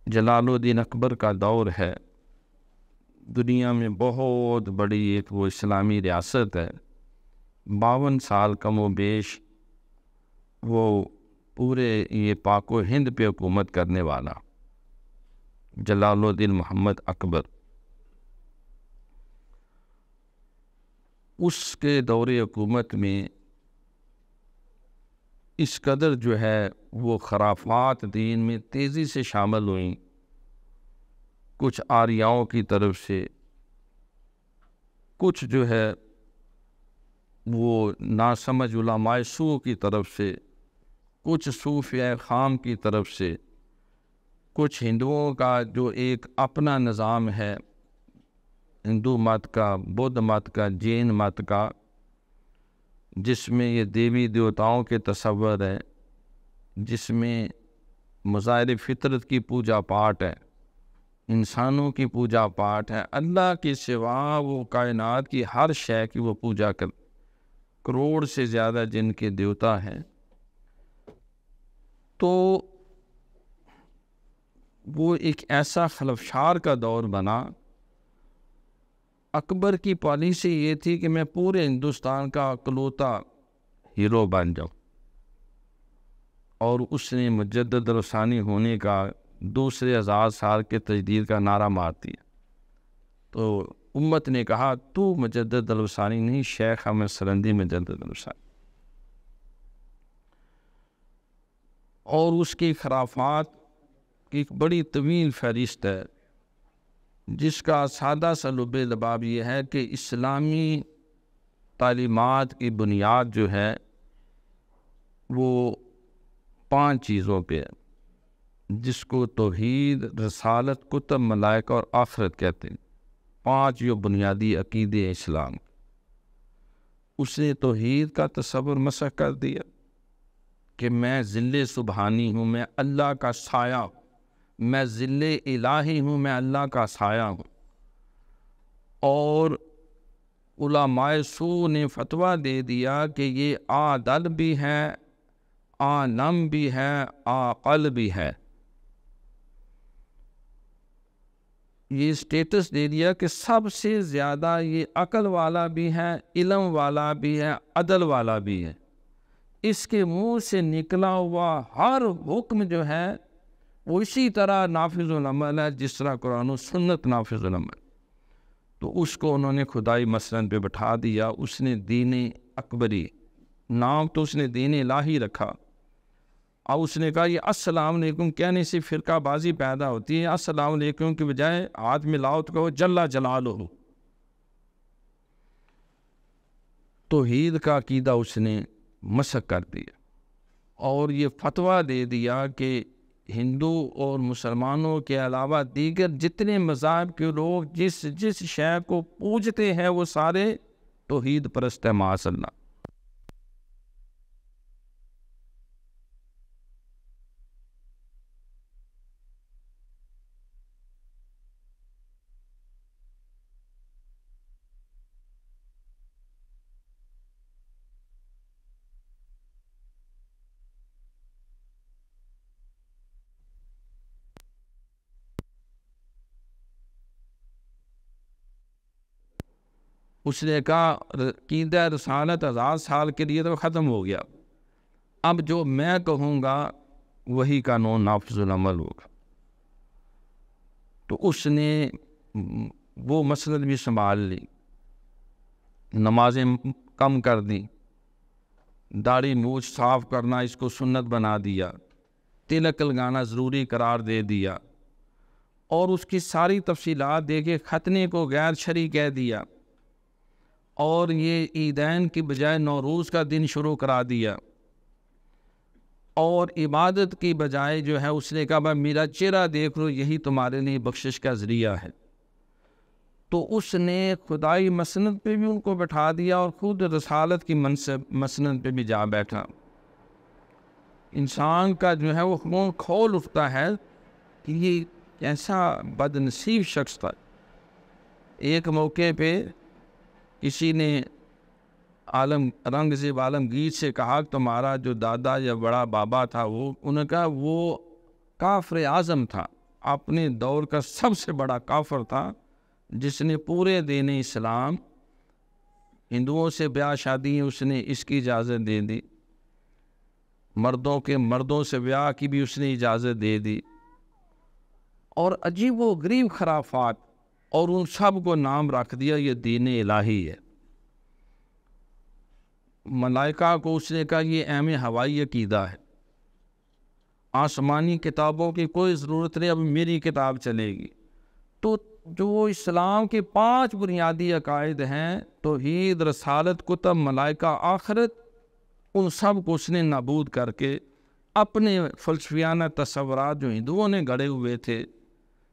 جلال الدین اکبر کا دور ہے، دنیا میں بہت بڑی ایک وہ اسلامی ریاست ہے، 52 سال کم و بیش وہ پورے یہ پاک و ہند پہ حکومت کرنے والا جلال الدین محمد اکبر، اس کے دور حکومت میں اس قدر جو ہے وہ خرافات دین میں تیزی سے شامل ہوئیں، کچھ آریاؤں کی طرف سے، کچھ جو ہے وہ ناسمجھ علماء سو کی طرف سے، کچھ صوفیہ خام کی طرف سے، کچھ ہندوؤں کا جو ایک اپنا نظام ہے، ہندو مت کا، بدھ مت کا، جین مت کا، جس میں یہ دیوی دیوتاؤں کے تصور ہے، جس میں مظاہر فطرت کی پوجا پاٹ ہے، انسانوں کی پوجا پاٹ ہے، اللہ کے سوا وہ کائنات کی ہر شے کی وہ پوجا کر، کروڑ سے زیادہ جن کے دیوتا ہیں۔ تو وہ ایک ایسا خلفشار کا دور بنا۔ اکبر کی پالیسی یہ تھی کہ میں پورے ہندوستان کا اکلوتا ہیرو بن جاؤں، اور اس نے مجدد الثانی ہونے کا دوسرے 1000 سال کے تجدید کا نعرہ مار دیا۔ تو امت نے کہا تو مجدد الثانی نہیں، شیخ احمد سرندی مجدد الثانی۔ اور اس کی خرافات کی ایک بڑی طویل فہرست ہے، جس کا سادہ سا لب لباب یہ ہے کہ اسلامی تعلیمات کی بنیاد جو ہے وہ 5 چیزوں پہ ہے، جس کو توحید، رسالت، کتب، ملائکہ اور آخرت کہتے ہیں۔ 5 جو بنیادی عقیدے اسلام۔ اس نے توحید کا تصور مسح کر دیا کہ میں ذل سبحانی ہوں، میں اللہ کا سایہ ہوں، میں ذل الہی ہوں، میں اللہ کا سایہ ہوں۔ اور علماء سو نے فتویٰ دے دیا کہ یہ عادل بھی ہے، عالم بھی ہے، عاقل بھی ہے۔ یہ اسٹیٹس دے دیا کہ سب سے زیادہ یہ عقل والا بھی ہے، علم والا بھی ہے، عدل والا بھی ہے۔ اس کے منہ سے نکلا ہوا ہر حکم جو ہے وہ اسی طرح نافذ العمل ہے جس طرح قرآن و سنت نافذ العمل۔ تو اس کو انہوں نے خدائی مسند پہ بٹھا دیا. اس نے دین اکبری نام تو اس نے دین الہی رکھا. اور اس نے کہا یہ السلام علیکم کہنے سے فرقہ بازی پیدا ہوتی ہے. السلام علیکم کی بجائے ہاتھ ملاؤ تو کہو جل جلالہ. توحید کا عقیدہ اس نے مسخ کر دیا اور یہ فتویٰ دے دیا کہ ہندو اور مسلمانوں کے علاوہ دیگر جتنے مذاہب کے لوگ جس شے کو پوجتے ہیں وہ سارے توحید پرست ہیں. معاذ اللہ. اس نے کہا عقیدہ رسالت 1000 سال کے لیے تو ختم ہو گیا، اب جو میں کہوں گا وہی قانون نافذ العمل ہوگا. تو اس نے وہ مسلط بھی سنبھال لی، نمازیں کم کر دی، داڑھی مونچھ صاف کرنا اس کو سنت بنا دیا، تلک لگانا ضروری قرار دے دیا، اور اس کی ساری تفصیلات دے کے ختنے کو غیر شرعی کہہ دیا، اور یہ عیدین کی بجائے نوروز کا دن شروع کرا دیا، اور عبادت کی بجائے جو ہے اس نے کہا بھائی میرا چہرہ دیکھ لو یہی تمہارے لیے بخشش کا ذریعہ ہے. تو اس نے خدائی مسند پہ بھی ان کو بٹھا دیا اور خود رسالت کی مسند پہ بھی جا بیٹھا. انسان کا جو ہے وہ خون کھول اٹھتا ہے کہ یہ کیسا بد نصیب شخص تھا. ایک موقع پہ کسی نے رنگزیب عالمگیر سے کہا تمہارا جو دادا یا بڑا بابا تھا انہوں نے کہا وہ کافر اعظم تھا، اپنے دور کا سب سے بڑا کافر تھا، جس نے پورے دین اسلام ہندوؤں سے بیاہ شادی اس نے اس کی اجازت دے دی، مردوں کے مردوں سے بیاہ کی بھی اس نے اجازت دے دی، اور عجیب و غریب خرافات، اور ان سب کو نام رکھ دیا یہ دین الہی ہے. ملائکہ کو اس نے کہا یہ اہم ہوائی عقیدہ ہے، آسمانی کتابوں کی کوئی ضرورت نہیں، اب میری کتاب چلے گی. تو جو اسلام کے 5 بنیادی عقائد ہیں توحید، رسالت، کتب، ملائکہ، آخرت، ان سب کو اس نے نابود کر کے اپنے فلسفیانہ تصورات جو ہندوؤں نے گڑے ہوئے تھے،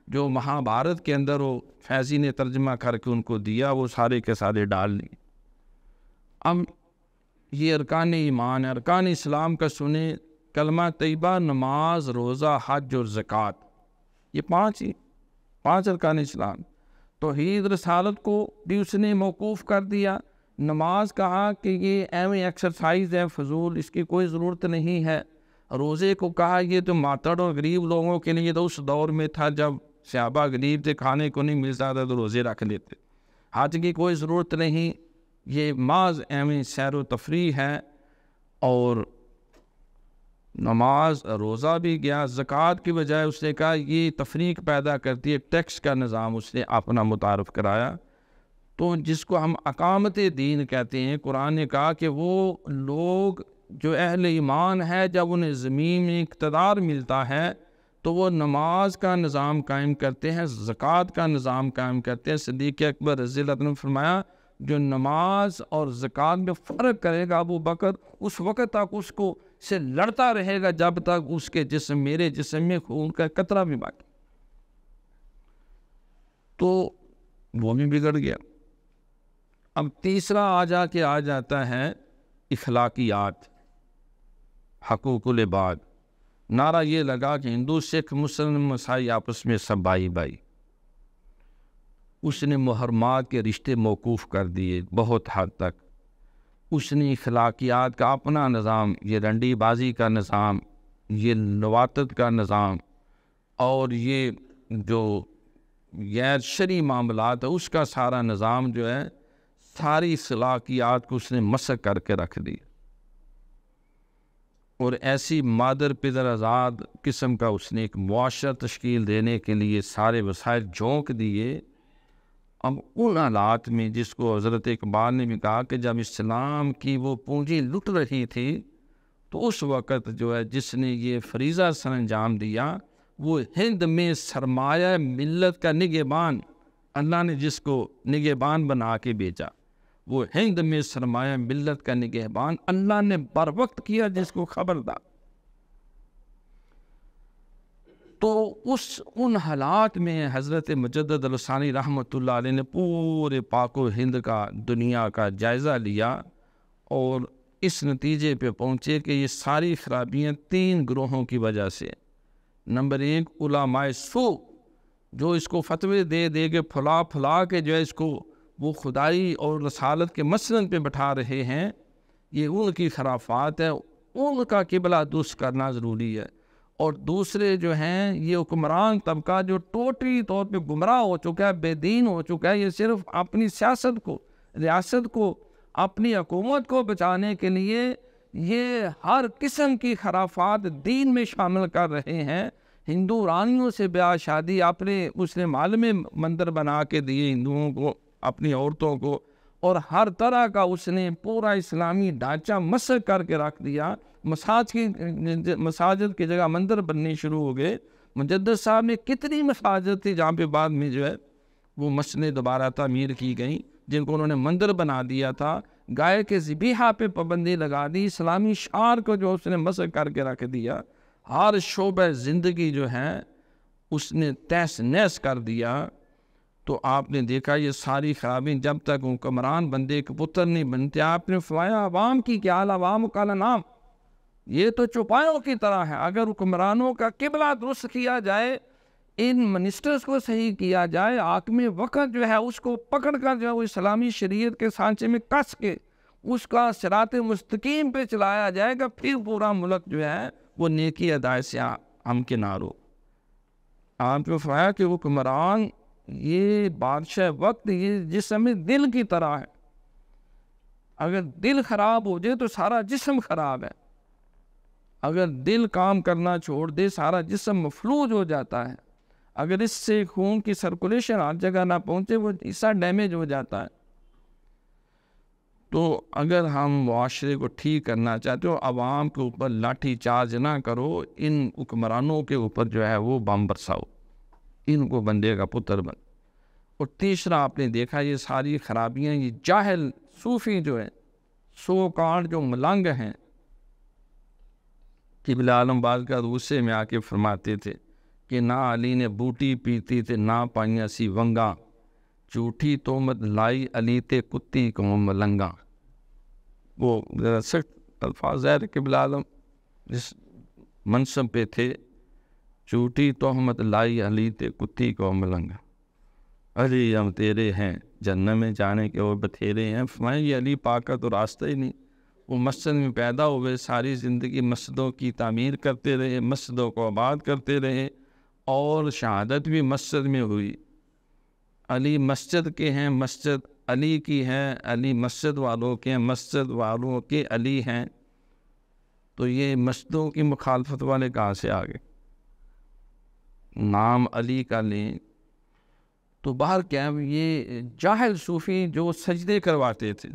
جو مہابھارت کے اندر وہ فیضی نے ترجمہ کر کے ان کو دیا، وہ سارے کے سارے ڈال لی. اب یہ ارکان ایمان ہے، ارکان اسلام کا سنیں، کلمہ طیبہ، نماز، روزہ، حج اور زکوٰۃ، یہ 5 ارکان اسلام. توحید رسالت کو بھی اس نے موقوف کر دیا. نماز کہا کہ یہ اہم ایکسرسائز ہے، فضول، اس کی کوئی ضرورت نہیں ہے. روزے کو کہا یہ تو ماتڑ اور غریب لوگوں کے لیے تو اس دور میں تھا جب صحابہ غریب تھے، کھانے کو نہیں ملتا تھا تو روزے رکھ لیتے. حج کی کوئی ضرورت نہیں، یہ محض اہم سیر و تفریح ہے. اور نماز روزہ بھی گیا. زکوٰۃ کی بجائے اس نے کہا یہ تفریق پیدا کرتی ہے، ٹیکس کا نظام اس نے اپنا متعارف کرایا. تو جس کو ہم اقامت دین کہتے ہیں، قرآن نے کہا کہ وہ لوگ جو اہل ایمان ہے جب انہیں زمین میں اقتدار ملتا ہے تو وہ نماز کا نظام قائم کرتے ہیں، زکوٰۃ کا نظام قائم کرتے ہیں. صدیق اکبر رضی اللہ عنہ نے فرمایا جو نماز اور زکوٰۃ میں فرق کرے گا ابو بکر اس وقت تک اس کو سے لڑتا رہے گا جب تک اس کے جسم، میرے جسم میں خون کا قطرہ بھی باقی. تو وہ بھی بگڑ گیا. اب تیسرا آ جاتا ہے اخلاقیات، حقوق العباد. نعرہ یہ لگا کہ ہندو، سکھ، مسلم، عیسائی آپس میں سب بھائی بھائی. اس نے محرمات کے رشتے موقوف کر دیے بہت حد تک. اس نے اخلاقیات کا اپنا نظام، یہ رنڈی بازی کا نظام، یہ لواطت کا نظام، اور یہ جو غیر شرعی معاملات ہے اس کا سارا نظام جو ہے، ساری اخلاقیات کو اس نے مسخ کر کے رکھ دی. اور ایسی مادر پدر آزاد قسم کا اس نے ایک معاشرہ تشکیل دینے کے لیے سارے وسائل جھونک دیے. اب ان حالات میں جس کو حضرت اقبال نے بھی کہا کہ جب اسلام کی وہ پونجی لٹ رہی تھی تو اس وقت جو ہے جس نے یہ فریضہ سر انجام دیا وہ ہند میں سرمایہ ملت کا نگہبان، اللہ نے جس کو نگہبان بنا کے بھیجا، وہ ہند میں سرمایہ ملت کا نگہبان اللہ نے بر وقت کیا جس کو خبر تھا۔ تو ان حالات میں حضرت مجدد الثانی رحمۃ اللہ علیہ نے پورے پاک و ہند کا دنیا کا جائزہ لیا اور اس نتیجے پہ پہنچے کہ یہ ساری خرابیاں 3 گروہوں کی وجہ سے۔ نمبر 1 علماء سو، جو اس کو فتوے دے کے پھلا کے جو ہے اس کو وہ خدائی اور رسالت کے مسند پہ بٹھا رہے ہیں، یہ ان کی خرافات ہے، ان کا قبلہ درست کرنا ضروری ہے۔ اور دوسرے جو ہیں یہ حکمران طبقہ جو ٹوٹلی طور پہ گمراہ ہو چکا ہے، بے دین ہو چکا ہے، یہ صرف اپنی سیاست کو، ریاست کو، اپنی حکومت کو بچانے کے لیے یہ ہر قسم کی خرافات دین میں شامل کر رہے ہیں۔ ہندو رانیوں سے بیاہ شادی اپنے اس نے معلوم مندر بنا کے دیے ہندوؤں کو، اپنی عورتوں کو، اور ہر طرح کا اس نے پورا اسلامی ڈھانچہ مسخ کر کے رکھ دیا۔ مساجد کی جگہ مندر بننے شروع ہو گئے۔ مجدد صاحب نے کتنی مساجد تھی جہاں پہ بعد میں جو ہے وہ مسجدیں دوبارہ تعمیر کی گئیں، جن کو انہوں نے مندر بنا دیا تھا۔ گائے کے ذبیحہ پہ پابندی لگا دی، اسلامی شعار کو جو اس نے مسخ کر کے رکھ دیا، ہر شعبہ زندگی جو ہے اس نے تہس نہس کر دیا۔ تو آپ نے دیکھا یہ ساری خرابی جب تک حکمران بندے کے پتر نہیں بنتے، آپ نے فرمایا عوام کی کیا حال، عوام کا نام، یہ تو چوپایوں کی طرح ہے۔ اگر حکمرانوں کا قبلہ درست کیا جائے، ان منسٹرز کو صحیح کیا جائے، حاکم وقت جو ہے اس کو پکڑ کر جو ہے وہ اسلامی شریعت کے سانچے میں کس کے اس کا صراط مستقیم پہ چلایا جائے گا، پھر پورا ملک جو ہے وہ نیکی ادائے سے ہمکنار ہو۔ آپ نے فرمایا کہ حکمران یہ بادشاہ وقت یہ جسم دل کی طرح ہے، اگر دل خراب ہو جائے تو سارا جسم خراب ہے، اگر دل کام کرنا چھوڑ دے سارا جسم مفلوج ہو جاتا ہے، اگر اس سے خون کی سرکولیشن ہر جگہ نہ پہنچے وہ حصہ ڈیمیج ہو جاتا ہے۔ تو اگر ہم معاشرے کو ٹھیک کرنا چاہتے ہو، عوام کے اوپر لاٹھی چارج نہ کرو، ان حکمرانوں کے اوپر جو ہے وہ بم برساؤ، ان کو بندے کا پتر بن۔ اور تیسرا آپ نے دیکھا یہ ساری خرابیاں یہ جاہل صوفی جو ہے، سو کانڈ جو ملنگ ہیں، قبلہ عالم باز کا غصے میں آ کے فرماتے تھے کہ نہ علی نے بوٹی پیتی تھے نہ پائیاں سی ونگا، جھوٹی تہمت لائی علی تے کتی کو ملنگا۔ وہ سخت الفاظ ہے، قبلہ عالم جس منصب پہ تھے، جھوٹی تہمت لائی علی تے کتی کو ملنگا، علی ہم تیرے ہیں جنت میں جانے کے وہ بتھیرے ہیں۔ فرمایا یہ علی پاک کا تو راستہ ہی نہیں۔ وہ مسجد میں پیدا ہوئے، ساری زندگی مسجدوں کی تعمیر کرتے رہے، مسجدوں کو آباد کرتے رہے، اور شہادت بھی مسجد میں ہوئی۔ علی مسجد کے ہیں، مسجد علی کی ہے، علی مسجد والوں کے ہیں، مسجد والوں کے علی ہیں۔ تو یہ مسجدوں کی مخالفت والے کہاں سے آ گئے؟ نام علی کا لیں تو باہر کیا ہے، یہ جاہل صوفی جو سجدے کرواتے تھے،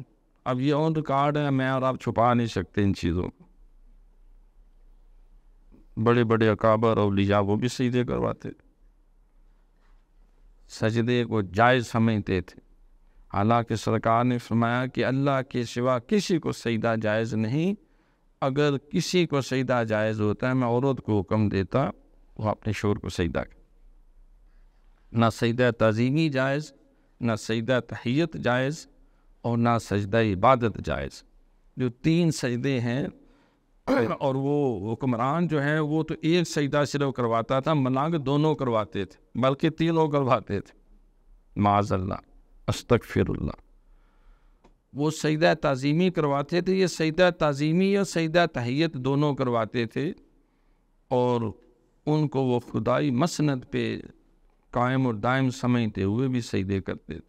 اب یہ آن ریکارڈ ہے، میں اور آپ چھپا نہیں سکتے ان چیزوں کو۔ بڑے بڑے اکابر اولیاء وہ بھی سجدے کرواتے تھے، سجدے کو جائز سمجھتے تھے، حالانکہ سرکار نے فرمایا کہ اللہ کے سوا کسی کو سجدہ جائز نہیں۔ اگر کسی کو سجدہ جائز ہوتا ہے میں عورت کو حکم دیتا وہ اپنے شوہر کو سجدہ کرے۔ نہ سجدہ تعظیمی جائز، نہ سجدہ تحیت جائز، اور نہ سجدہ عبادت جائز۔ جو 3 سجدے ہیں، اور وہ حکمران جو ہے وہ تو ایک سجدہ صرف کرواتا تھا، ملنگ دونوں کرواتے تھے، بلکہ 3 کرواتے تھے، معاذ اللہ، استغفر اللہ۔ وہ سجدہ تعظیمی کرواتے تھے، یہ سجدہ تعظیمی یا سجدہ تحیت دونوں کرواتے تھے، اور ان کو وہ خدائی مسند پہ قائم اور دائم سمجھتے ہوئے بھی سجدے کرتے تھے۔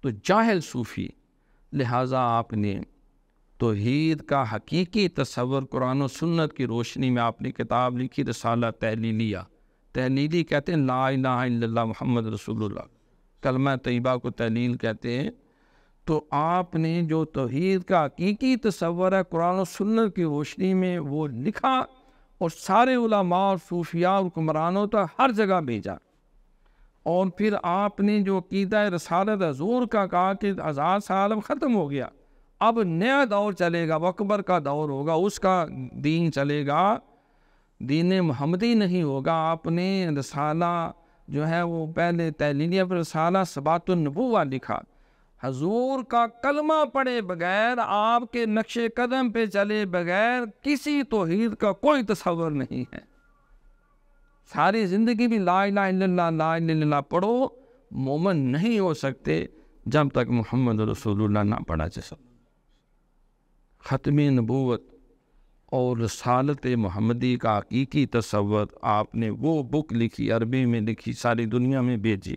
تو جاہل صوفی، لہٰذا آپ نے توحید کا حقیقی تصور قرآن و سنت کی روشنی میں آپ نے کتاب لکھی رسالہ تحلیلیہ۔ تحلیلی کہتے ہیں لا الہ الا اللہ محمد رسول اللہ، کلمہ طیبہ کو تحلیل کہتے ہیں، تو آپ نے جو توحید کا حقیقی تصور ہے قرآن و سنت کی روشنی میں وہ لکھا اور سارے علماء اور صوفیاء اور حکمرانوں تک ہر جگہ بھیجا۔ اور پھر آپ نے جو عقیدہ رسالت حضور کا کہا کہ 1000 سال اب ختم ہو گیا، اب نیا دور چلے گا، اکبر کا دور ہوگا، اس کا دین چلے گا، دین محمدی نہیں ہوگا۔ آپ نے رسالہ جو ہے وہ پہلے تحلیلیہ پر رسالہ ثبات النبوہ لکھا، حضور کا کلمہ پڑھے بغیر، آپ کے نقش قدم پہ چلے بغیر کسی توحید کا کوئی تصور نہیں ہے۔ ساری زندگی بھی لا الہ الا اللہ لا الہ الا اللہ پڑھو، مومن نہیں ہو سکتے جب تک محمد رسول اللہ نہ پڑھا جائے۔ ختم نبوت اور رسالت محمدی کا حقیقی تصور آپ نے وہ بک لکھی، عربی میں لکھی، ساری دنیا میں بھیجی،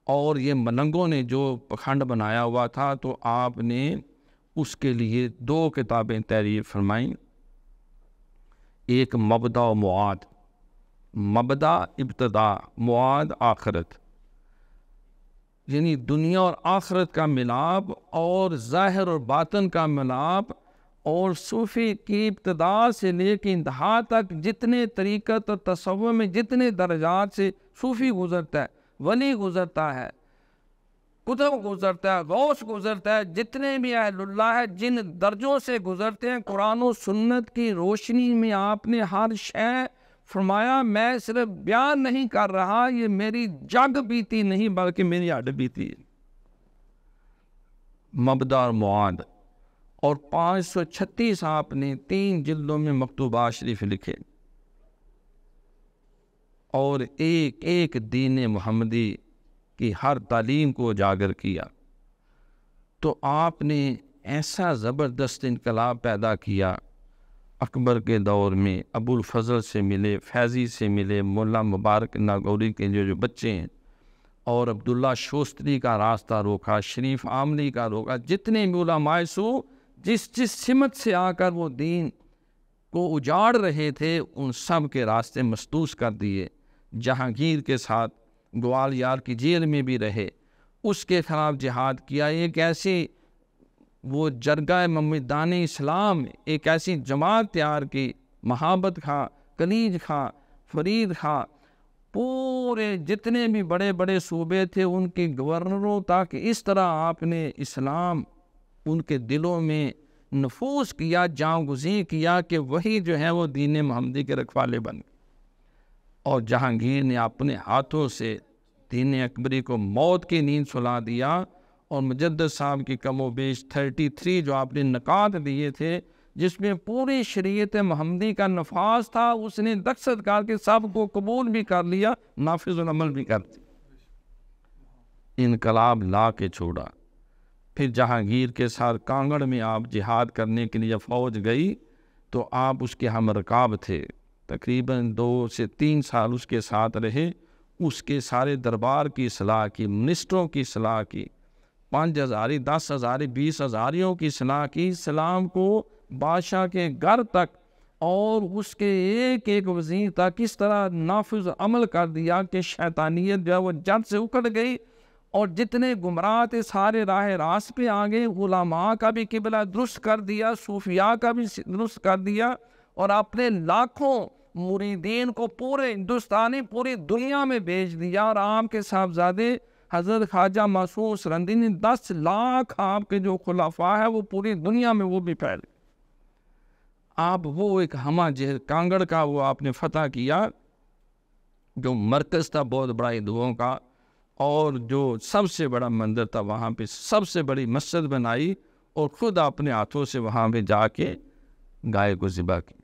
اور یہ ملنگوں نے جو پکھنڈ بنایا ہوا تھا تو آپ نے اس کے لیے 2 کتابیں تحریر فرمائیں، ایک مبدا و معاد، مبدا ابتدا، معاد آخرت، یعنی دنیا اور آخرت کا ملاپ اور ظاہر اور باطن کا ملاپ، اور صوفی کی ابتدا سے لے کے انتہا تک جتنے طریقت اور تصور میں جتنے درجات سے صوفی گزرتا ہے، ولی گزرتا ہے، قطب گزرتا ہے، غوث گزرتا ہے، جتنے بھی اہل اللہ ہے جن درجوں سے گزرتے ہیں، قرآن و سنت کی روشنی میں آپ نے ہر شے فرمایا۔ میں صرف بیان نہیں کر رہا، یہ میری جگ بیتی نہیں بلکہ میری ہڈ بیتی ہے۔ مبدا اور معاد، اور 536 آپ نے 3 جلدوں میں مکتوبات شریف لکھے، اور ایک ایک دین محمدی کی ہر تعلیم کو اجاگر کیا۔ تو آپ نے ایسا زبردست انقلاب پیدا کیا۔ اکبر کے دور میں ابو الفضل سے ملے، فیضی سے ملے، مولا مبارک ناگوری کے جو بچے ہیں، اور عبداللہ شوستری کا راستہ روکا، شریف عاملی کا روکا، جتنے بھی علماء سو جس سمت سے آ کر وہ دین کو اجاڑ رہے تھے، ان سب کے راستے مسدوس کر دیے۔ جہانگیر کے ساتھ گوالیار کی جیل میں بھی رہے، اس کے خلاف جہاد کیا۔ ایک ایسی وہ جرگہ ممدان اسلام، ایک ایسی جماعت تیار کی، محابت خاں، کنیج خاں، فرید خاں، پورے جتنے بھی بڑے بڑے صوبے تھے ان کے گورنروں تک اس طرح آپ نے اسلام ان کے دلوں میں نفوذ کیا، جاں گزین کیا کہ وہی جو ہے وہ دین محمدی کے رکھوالے بن گئے۔ اور جہانگیر نے اپنے ہاتھوں سے دین اکبری کو موت کی نیند سلا دیا، اور مجدد صاحب کی کم و بیش 33 جو آپ نے نکات دیے تھے جس میں پوری شریعت محمدی کا نفاذ تھا، اس نے دستخط کر کے سب کو قبول بھی کر لیا، نافذ العمل بھی کر دیا، انقلاب لا کے چھوڑا۔ پھر جہانگیر کے ساتھ کانگڑ میں آپ جہاد کرنے کے لیے فوج گئی تو آپ اس کے ہم رکاب تھے، تقریباً 2 سے 3 سال اس کے ساتھ رہے، اس کے سارے دربار کی اصلاح کی، منسٹروں کی اصلاح کی، 5 ہزاری 10 ہزاری 20 ہزاریوں کی اصلاح کی، اسلام کو بادشاہ کے گھر تک اور اس کے ایک ایک وزیر تک اس طرح نافذ عمل کر دیا کہ شیطانیت جو ہے وہ جڑ سے اکھڑ گئی، اور جتنے گمراہ تھے سارے راہ راست پہ آ گئے۔ علماء کا بھی قبلہ درست کر دیا، صوفیاء کا بھی درست کر دیا، اور اپنے لاکھوں مریدین کو پورے ہندوستانی پوری دنیا میں بھیج دیا۔ اور آپ کے صاحبزادے حضرت خواجہ معصوم سرندی نے 10 لاکھ آپ کے جو خلفاء ہے وہ پوری دنیا میں وہ بھی پھیل گئے۔ آپ وہ ایک ہمہ جہر کانگڑ کا وہ آپ نے فتح کیا جو مرکز تھا بہت بڑا ہندوؤں کا، اور جو سب سے بڑا مندر تھا، وہاں پہ سب سے بڑی مسجد بنائی، اور خود اپنے ہاتھوں سے وہاں پہ جا کے گائے کو ذبح کی۔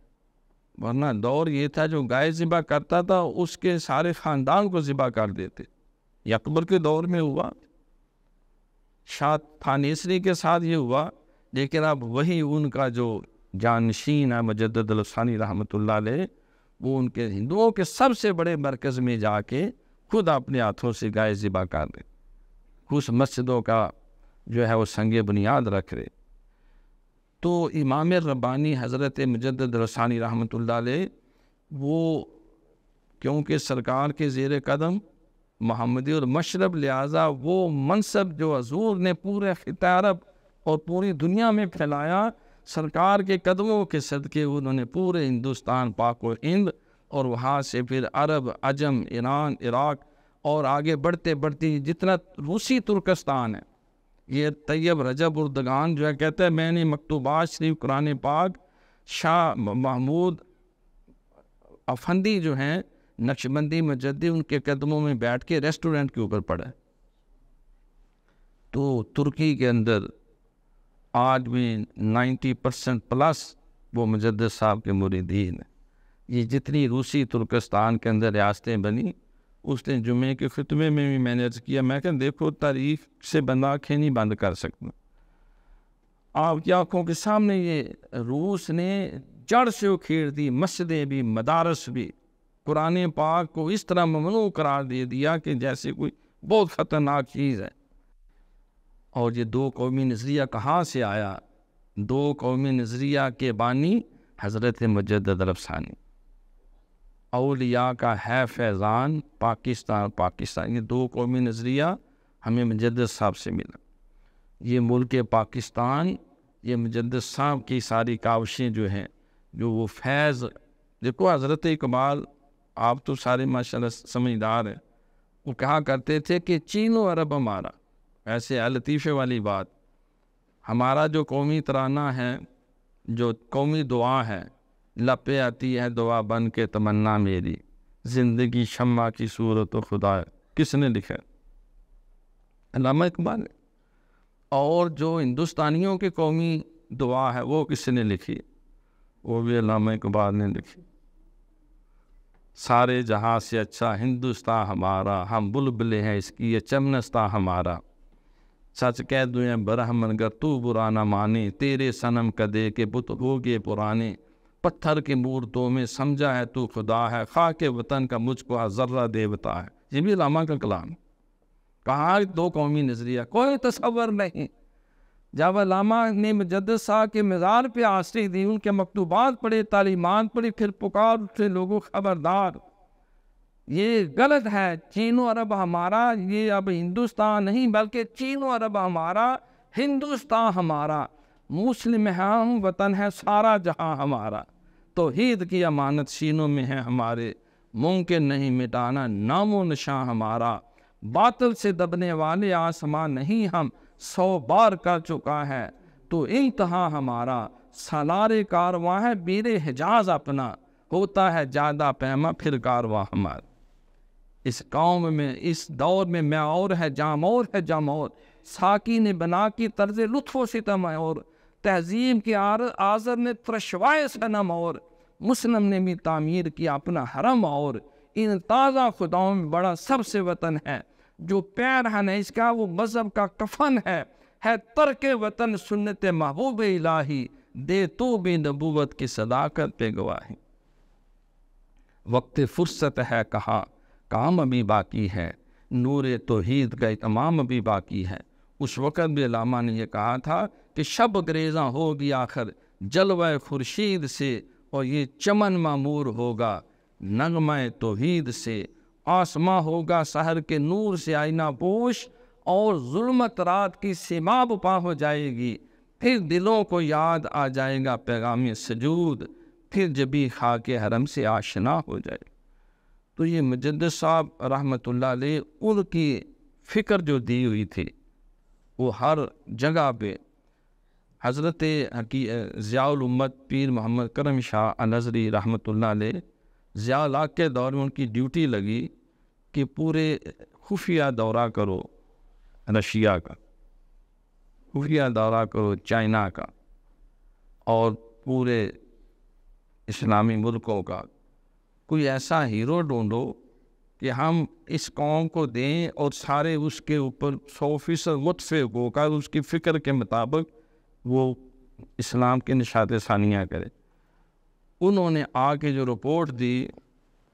ورنہ دور یہ تھا جو گائے ذبح کرتا تھا اس کے سارے خاندان کو ذبح کر دیتے۔ یہ اکبر کے دور میں ہوا، شاہ تھانیسری کے ساتھ یہ ہوا، لیکن اب وہی ان کا جو جانشین ہے مجدد الثانی رحمۃ اللہ علیہ، وہ ان کے ہندوؤں کے سب سے بڑے مرکز میں جا کے خود اپنے ہاتھوں سے گائے ذبح کر دے، اس مسجدوں کا جو ہے وہ سنگ بنیاد رکھ رہے۔ تو امام ربانی حضرت مجدد الثانی رحمۃ اللہ علیہ وہ کیونکہ سرکار کے زیر قدم محمدی اور مشرب، لہٰذا وہ منصب جو حضور نے پورے خطہ عرب اور پوری دنیا میں پھیلایا، سرکار کے قدموں کے صدقے انہوں نے پورے ہندوستان، پاک و ہند، اور وہاں سے پھر عرب، عجم، ایران، عراق، اور آگے بڑھتے بڑھتے جتنا روسی ترکستان ہے، یہ طیب رجب اردگان جو ہے کہتا ہے میں نے مکتوبات شریف قرآن پاک شاہ محمود افندی جو ہیں نقشبندی مجدی، ان کے قدموں میں بیٹھ کے ریسٹورنٹ کے اوپر پڑھا ہے۔ تو ترکی کے اندر آج بھی 90% پلس وہ مجدد صاحب کے مریدین ہیں۔ یہ جتنی روسی ترکستان کے اندر ریاستیں بنی، اس نے جمعے کے خطبے میں بھی میں نے عرض کیا، میں کہ دیکھو تاریخ سے بندہ آنکھیں نہیں بند کر سکتا۔ آپ کی آنکھوں کے سامنے یہ روس نے جڑ سے اکھیڑ دی، مسجدیں بھی، مدارس بھی، قرآن پاک کو اس طرح ممنوع قرار دے دیا کہ جیسے کوئی بہت خطرناک چیز ہے۔ اور یہ دو قومی نظریہ کہاں سے آیا؟ دو قومی نظریہ کے بانی حضرت مجدد علب ثانی، اولیاء کا ہے فیضان، پاکستان، یہ دو قومی نظریہ ہمیں مجدد صاحب سے ملا۔ یہ ملک پاکستان، یہ مجدد صاحب کی ساری کاوشیں جو ہیں، جو وہ فیض، دیکھو حضرت اقبال، آپ تو سارے ماشاءاللہ سمجھدار ہیں، وہ کہا کرتے تھے کہ چین و عرب ہمارا، ایسے لطیفے والی بات، ہمارا جو قومی ترانہ ہے، جو قومی دعا ہے، لپے آتی ہے دعا بن کے تمنا میری، زندگی شمع کی صورت و خدا، کس نے لکھا؟ علامہ اقبال نے۔ اور جو ہندوستانیوں کی قومی دعا ہے وہ کس نے لکھی؟ وہ بھی علامہ اقبال نے لکھی۔ سارے جہاں سے اچھا ہندوستان ہمارا، ہم بلبلے ہیں اس کی یہ چمنستہ ہمارا، سچ کہہ دوں برہمن گر تو برا نہ مانے، تیرے صنم کدے کے بت ہو گئے پرانے، پتھر کی مورتوں میں سمجھا ہے تو خدا ہے، خاک وطن کا مجھ کو ذرہ دیوتا ہے۔ یہ بھی علامہ کا کلام۔ کہاں دو قومی نظریہ، کوئی تصور نہیں۔ جب علامہ نے مجدد صاحب کے مزار پہ آسری دی، ان کے مکتوبات پڑھے، تعلیمات پڑھی، پھر پکار اٹھے لوگوں خبردار، یہ غلط ہے، چین و عرب ہمارا، یہ اب ہندوستان نہیں بلکہ چین و عرب ہمارا، ہندوستان ہمارا، مسلم ہم وطن ہے سارا جہاں ہمارا، توحید کی امانت سینوں میں ہے ہمارے، ممکن نہیں مٹانا نام و نشان ہمارا، باطل سے دبنے والے آسمان نہیں ہم 100 بار کر چکا ہے تو انتہا ہمارا، سالار کارواں ہے بیر حجاز اپنا، ہوتا ہے جادہ پیما پھر کارواں ہمارا۔ اس قوم میں، اس دور میں میں اور ہے جام اور ہے جام اور، ساکی نے بنا کی طرز لطف و ستم اور، تہذیب کے آذر نے ترشوائے صنم اور، مسلم نے بھی تعمیر کیا اپنا حرم اور، ان تازہ خداؤں میں بڑا سب سے وطن ہے، جو پیرہن ہے اس کا وہ مذہب کا کفن ہے ترک وطن سنت محبوب الہی، دے تو بھی نبوت کی صداقت پہ گواہی۔ وقت فرصت ہے کہا کام ابھی باقی ہے، نور توحید کا اتمام ابھی باقی ہے۔ اس وقت بھی علامہ نے یہ کہا تھا کہ شب گریزاں ہوگی آخر جلوہ خورشید سے، اور یہ چمن معمور ہوگا نغمہ توحید سے، آسماں ہوگا سحر کے نور سے آئینہ پوش، اور ظلمت رات کی سیماب پا ہو جائے گی، پھر دلوں کو یاد آ جائے گا پیغام سجود، پھر جبھی خاک حرم سے آشنا ہو جائے۔ تو یہ مجدد صاحب رحمۃ اللہ علیہ، ان کی فکر جو دی ہوئی تھی وہ ہر جگہ پہ، حضرت ضیاء الامت پیر محمد کرم شاہ الازہری رحمۃ اللہ علیہ، ضیاء الحق کے دور میں ان کی ڈیوٹی لگی کہ پورے خفیہ دورہ کرو رشیا کا، خفیہ دورہ کرو چائنا کا، اور پورے اسلامی ملکوں کا، کوئی ایسا ہیرو ڈھونڈو کہ ہم اس قوم کو دیں اور سارے اس کے اوپر 100% متفق ہو کر اس کی فکر کے مطابق وہ اسلام کے نشاط ثانیہ کرے۔ انہوں نے آ کے جو رپورٹ دی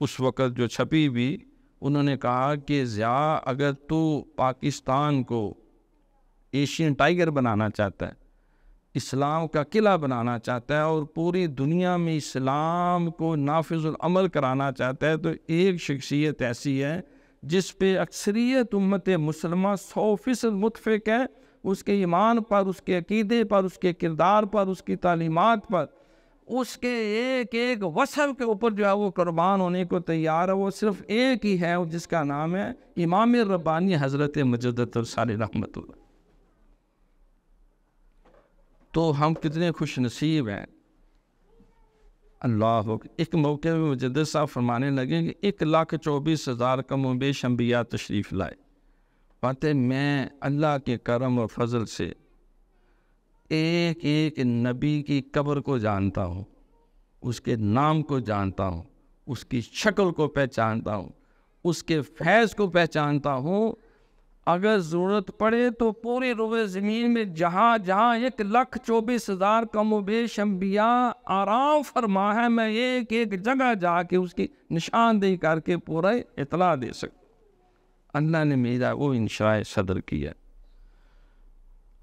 اس وقت جو چھپی بھی، انہوں نے کہا کہ ضیاء اگر تو پاکستان کو ایشین ٹائیگر بنانا چاہتا ہے، اسلام کا قلعہ بنانا چاہتا ہے، اور پوری دنیا میں اسلام کو نافذ العمل کرانا چاہتا ہے، تو ایک شخصیت ایسی ہے جس پہ اکثریت امت مسلمہ 100% متفق ہے، اس کے ایمان پر، اس کے عقیدے پر، اس کے کردار پر، اس کی تعلیمات پر، اس کے ایک ایک وصف کے اوپر جو ہے وہ قربان ہونے کو تیار ہے، وہ صرف ایک ہی ہے جس کا نام ہے امام ربانی حضرت مجدد ارسالی رحمۃ اللہ۔ تو ہم کتنے خوش نصیب ہیں۔ اللہ ایک موقع میں مجدد صاحب فرمانے لگے کہ 1,24,000 کم و بیش انبیاء تشریف لائے، باتیں میں اللہ کے کرم اور فضل سے ایک ایک نبی کی قبر کو جانتا ہوں، اس کے نام کو جانتا ہوں، اس کی شکل کو پہچانتا ہوں، اس کے فیض کو پہچانتا ہوں۔ اگر ضرورت پڑے تو پورے روئے زمین میں جہاں جہاں 1,24,000 کم و بیش انبیاء آرام فرما ہے، میں ایک ایک جگہ جا کے اس کی نشاندہی کر کے پورا اطلاع دے سکتا۔ اللہ نے میرا وہ انشراح صدر کیا۔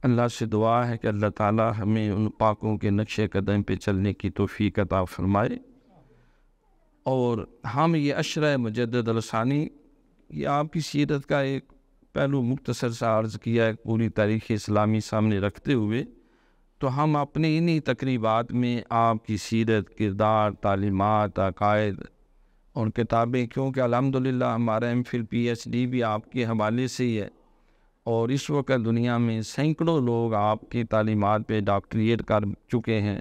اللہ سے دعا ہے کہ اللہ تعالی ہمیں ان پاکوں کے نقش قدم پہ چلنے کی توفیق عطا فرمائے، اور ہم یہ عشرہ مجدد الثانی، یہ آپ کی سیرت کا ایک پہلو مختصر سا عرض کیا ہے پوری تاریخ اسلامی سامنے رکھتے ہوئے، تو ہم اپنے انہی تقریبات میں آپ کی سیرت، کردار، تعلیمات، عقائد اور کتابیں، کیونکہ الحمدللہ ہمارا M Phil P H D بھی آپ کے حوالے سے ہی ہے، اور اس وقت دنیا میں سینکڑوں لوگ آپ کی تعلیمات پہ ڈاکٹریٹ کر چکے ہیں،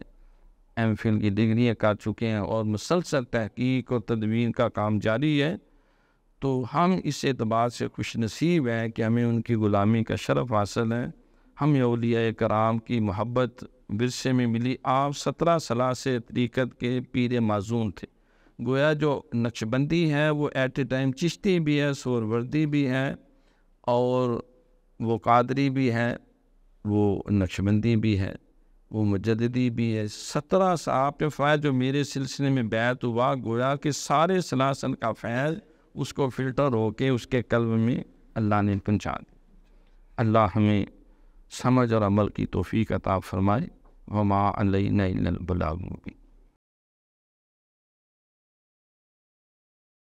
ایم فل کی ڈگریاں کر چکے ہیں، اور مسلسل تحقیق اور تدوین کا کام جاری ہے۔ تو ہم اس اعتبار سے خوش نصیب ہیں کہ ہمیں ان کی غلامی کا شرف حاصل ہے، ہمیں اولیاء کرام کی محبت ورثے میں ملی۔ آپ 17 سالہ سے طریقت کے پیر معزون تھے، گویا جو نقشبندی ہے وہ ایٹ اے ٹائم چشتی بھی ہے، سہروردی بھی ہے، اور وہ قادری بھی ہے، وہ نقشبندی بھی ہے، وہ مجددی بھی ہے۔ 17 سال آپ کے فیض جو میرے سلسلے میں بیعت ہوا، گویا کہ سارے سلاسل کا فیض اس کو فلٹر ہو کے اس کے قلب میں اللہ نے پہنچا دی۔ اللہ ہمیں سمجھ اور عمل کی توفیق عطا فرمائے۔ وما علینا الا البلاغ المبین۔